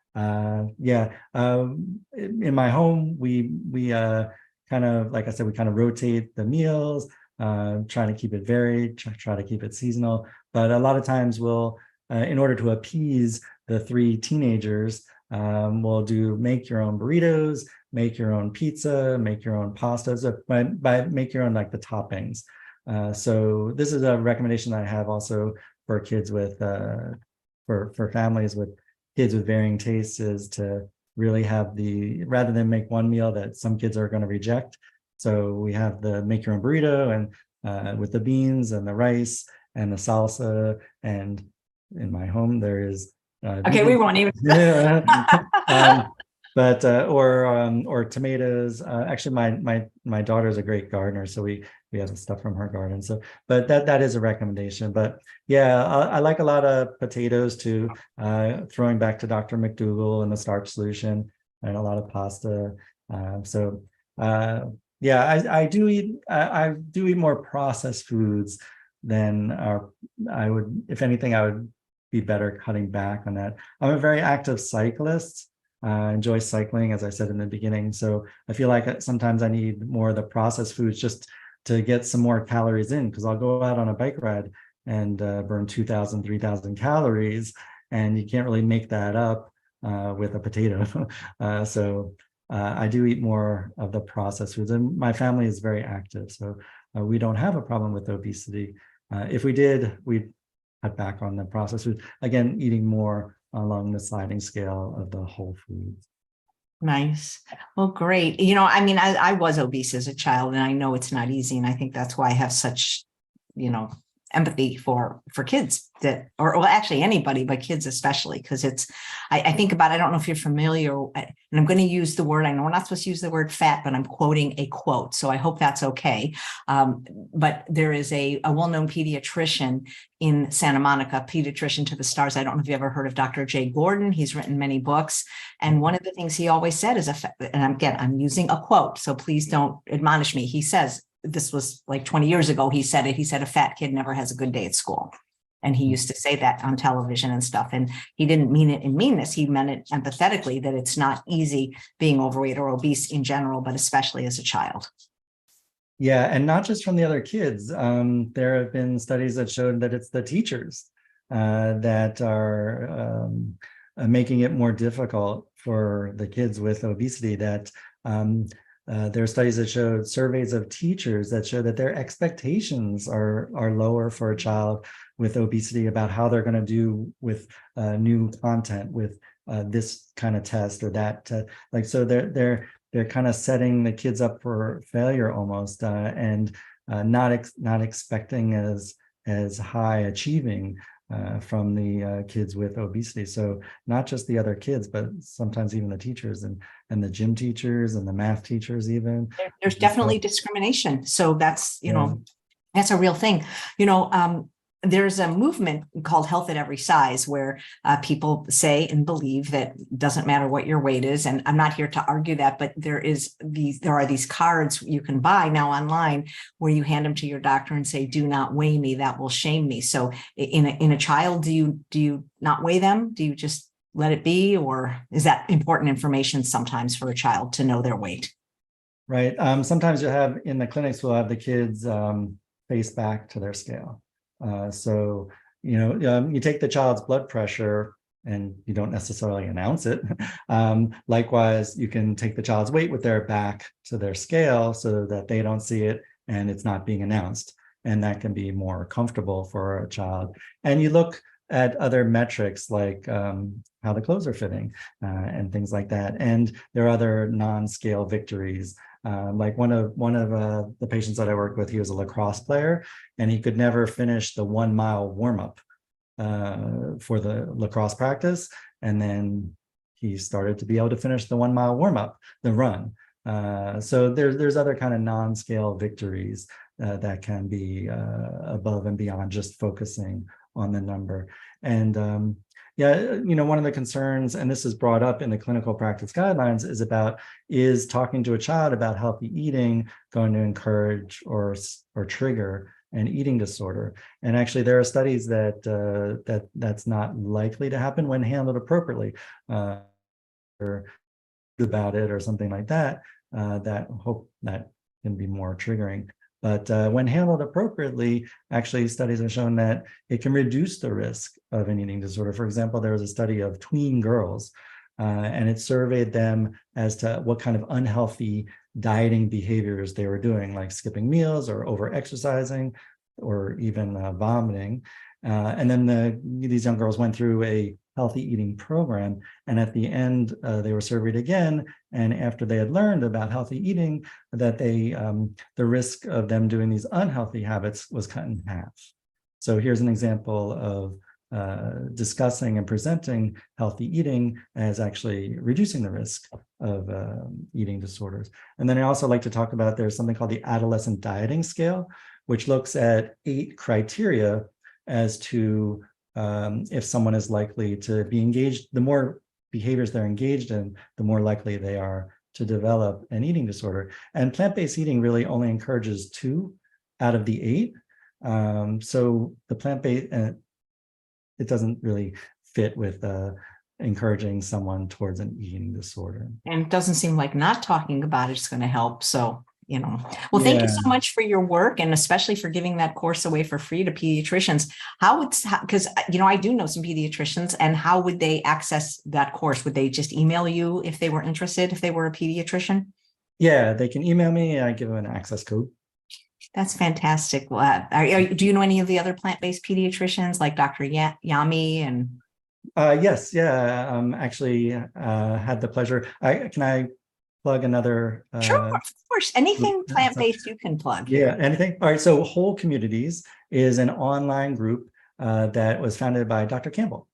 in my home, we kind of, like I said, we kind of rotate the meals, trying to keep it varied, try to keep it seasonal. But a lot of times we'll, in order to appease the 3 teenagers, we'll do make your own burritos, make your own pizza, make your own pastas, by make your own, like, the toppings. So this is a recommendation that I have also for kids with, for families with kids with varying tastes, is to really have rather than make one meal that some kids are going to reject. So we have the make your own burrito, and with the beans and the rice and the salsa. And in my home, there is Okay, we won't even. Or tomatoes. Actually, my daughter's a great gardener, so we have stuff from her garden. So, but that is a recommendation. But yeah, I like a lot of potatoes too. Throwing back to Dr. McDougall and the starch solution, and a lot of pasta. I do eat more processed foods than I would. If anything, I would be better cutting back on that. I'm a very active cyclist. I enjoy cycling, as I said in the beginning. So I feel like sometimes I need more of the processed foods just to get some more calories in, because I'll go out on a bike ride and burn 2,000, 3,000 calories, and you can't really make that up with a potato. I do eat more of the processed foods, and my family is very active, so we don't have a problem with obesity. If we did, we'd cut back on the processed foods. Again, eating more along the sliding scale of the whole foods. Nice. Well, great. I was obese as a child, and I know it's not easy. And I think that's why I have such, empathy for kids or actually anybody, but kids especially, because I think about, I don't know if you're familiar, and I'm going to use the word, I know we're not supposed to use the word fat, but I'm quoting a quote, so I hope that's okay. But there is a well-known pediatrician in Santa Monica, pediatrician to the stars. I don't know if you ever heard of Dr. Jay Gordon. He's written many books. And one of the things he always said is, and I'm using a quote, so please don't admonish me. He says, this was like 20 years ago, he said a fat kid never has a good day at school. And he used to say that on television and stuff. And he didn't mean it in meanness. He meant it empathetically, that it's not easy being overweight or obese in general, but especially as a child. Yeah, and not just from the other kids. There have been studies that showed that it's the teachers that are making it more difficult for the kids with obesity. That there are studies that showed, surveys of teachers that show that their expectations are lower for a child with obesity about how they're going to do with new content, with this kind of test or that. So they're kind of setting the kids up for failure almost, and not expecting as high achieving from the kids with obesity. So not just the other kids, but sometimes even the teachers and the gym teachers and the math teachers even. There's definitely discrimination. So that's, that's a real thing. There's a movement called Health at Every Size, where people say and believe that it doesn't matter what your weight is. And I'm not here to argue that, but there are these cards you can buy now online where you hand them to your doctor and say, do not weigh me, that will shame me. So in a child, do you not weigh them? Do you just let it be? Or is that important information sometimes for a child to know their weight? Right. Sometimes you'll have, in the clinics, we'll have the kids face back to their scale. So, you take the child's blood pressure and you don't necessarily announce it. Likewise, you can take the child's weight with their back to their scale so that they don't see it and it's not being announced. and that can be more comfortable for a child. And you look at other metrics like how the clothes are fitting and things like that. And there are other non-scale victories. Like one of the patients that I worked with, he was a lacrosse player, and he could never finish the 1 mile warm-up for the lacrosse practice. And then he started to be able to finish the 1 mile warm-up, the run. So there's other kind of non-scale victories that can be above and beyond just focusing on the number. And yeah, one of the concerns, and this is brought up in the clinical practice guidelines, is talking to a child about healthy eating going to encourage or trigger an eating disorder. And actually, there are studies that that's not likely to happen when handled appropriately, or about it or something like that. That can be more triggering. But when handled appropriately, actually studies have shown that it can reduce the risk of an eating disorder. For example, there was a study of tween girls, and it surveyed them as to what kind of unhealthy dieting behaviors they were doing, like skipping meals or over-exercising or even vomiting. And then these young girls went through a healthy eating program. And at the end, they were surveyed again. And after they had learned about healthy eating, that the risk of them doing these unhealthy habits was cut in half. So here's an example of discussing and presenting healthy eating as actually reducing the risk of eating disorders. And then I also like to talk about, there's something called the adolescent dieting scale, which looks at 8 criteria as to if someone is likely to be engaged. The more behaviors they're engaged in, the more likely they are to develop an eating disorder. And plant-based eating really only encourages 2 out of the 8. So the plant-based, it doesn't really fit with encouraging someone towards an eating disorder. And it doesn't seem like not talking about it is going to help. So, well, thank you so much for your work, and especially for giving that course away for free to pediatricians. Because, I do know some pediatricians, and how would they access that course? Would they just email you if they were interested, if they were a pediatrician? Yeah, they can email me and I give them an access code. That's fantastic. Do you know any of the other plant-based pediatricians like Dr. Yami and? Yes, yeah. Actually, had the pleasure. Can I plug another? Sure, of course. Anything plant-based you can plug here. Yeah, anything. All right. So Whole Communities is an online group that was founded by Dr. Campbell,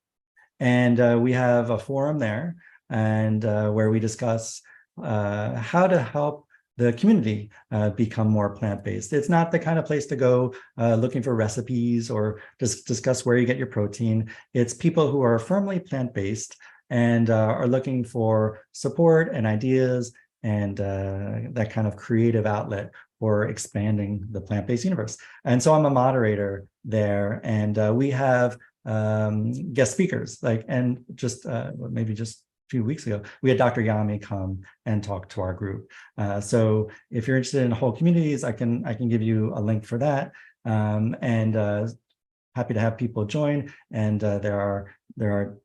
and we have a forum there, and where we discuss how to help the community become more plant-based. It's not the kind of place to go looking for recipes or just discuss where you get your protein. It's people who are firmly plant-based and are looking for support and ideas and that kind of creative outlet for expanding the plant-based universe. And so I'm a moderator there, and we have guest speakers, and just maybe just few weeks ago, we had Dr. Yami come and talk to our group. So if you're interested in Whole Communities, I can give you a link for that. And happy to have people join. And there are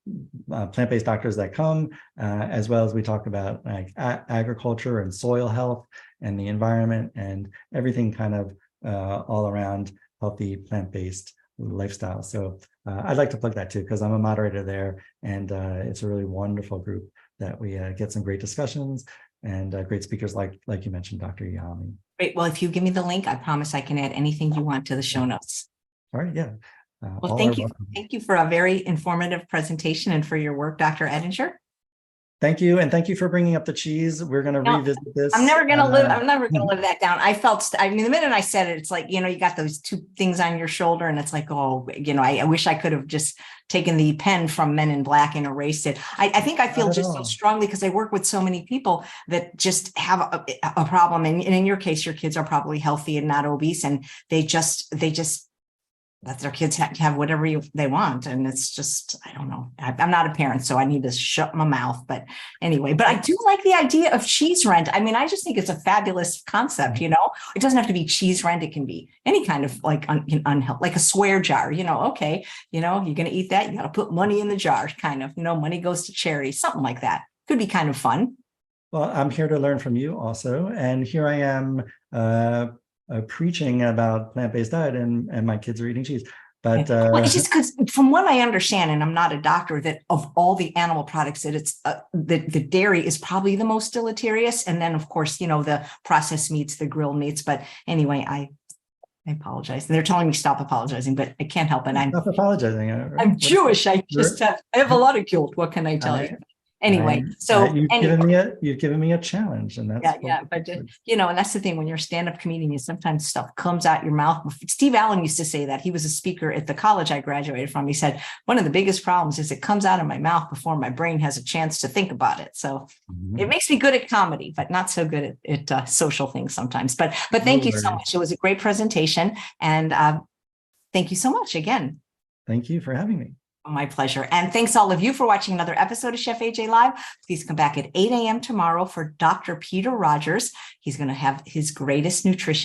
plant-based doctors that come, as well as we talk about agriculture and soil health and the environment and everything kind of all around healthy plant-based lifestyle. So I'd like to plug that too, because I'm a moderator there, and it's a really wonderful group that we get some great discussions and great speakers like you mentioned, Dr. Yami. Great. Well, if you give me the link, I promise I can add anything you want to the show notes. All right. Yeah. Well, thank you. Thank you for a very informative presentation and for your work, Dr. Ettinger. Thank you. And thank you for bringing up the cheese. We're going to revisit this. I'm never going to live that down. The minute I said it, it's like, you got those 2 things on your shoulder and it's like, oh, I wish I could have just taken the pen from Men in Black and erased it. I think I feel just so strongly because I work with so many people that just have a problem. And in your case, your kids are probably healthy and not obese, and they just let their kids have whatever they want. And it's just, I don't know. I'm not a parent, so I need to shut my mouth. But anyway, but I do like the idea of cheese rent. I mean, I just think it's a fabulous concept, It doesn't have to be cheese rent. It can be any kind of unhealthy, like a swear jar, okay, you're going to eat that. You got to put money in the jar, kind of, money goes to charity, something like that. Could be kind of fun. Well, I'm here to learn from you also. And here I am preaching about plant-based diet, and my kids are eating cheese. But well, it's just because, from what I understand, and I'm not a doctor, that of all the animal products, that it's the dairy is probably the most deleterious, and then of course, the processed meats, the grilled meats. But anyway, I apologize. They're telling me stop apologizing, but I can't help it. Stop apologizing. I'm Jewish. I have a lot of guilt. What can I tell you? Anyway, you've given me a challenge, and that's but and that's the thing, when you're a stand-up comedian, sometimes stuff comes out your mouth. Steve Allen used to say that. He was a speaker at the college I graduated from. He said, one of the biggest problems is it comes out of my mouth before my brain has a chance to think about it. So it makes me good at comedy, but not so good at social things sometimes. But thank you so much. It was a great presentation, and thank you so much again. Thank you for having me. My pleasure. And thanks all of you for watching another episode of Chef AJ Live. Please come back at 8 a.m. tomorrow for Dr. Peter Rogers. He's going to have his greatest nutrition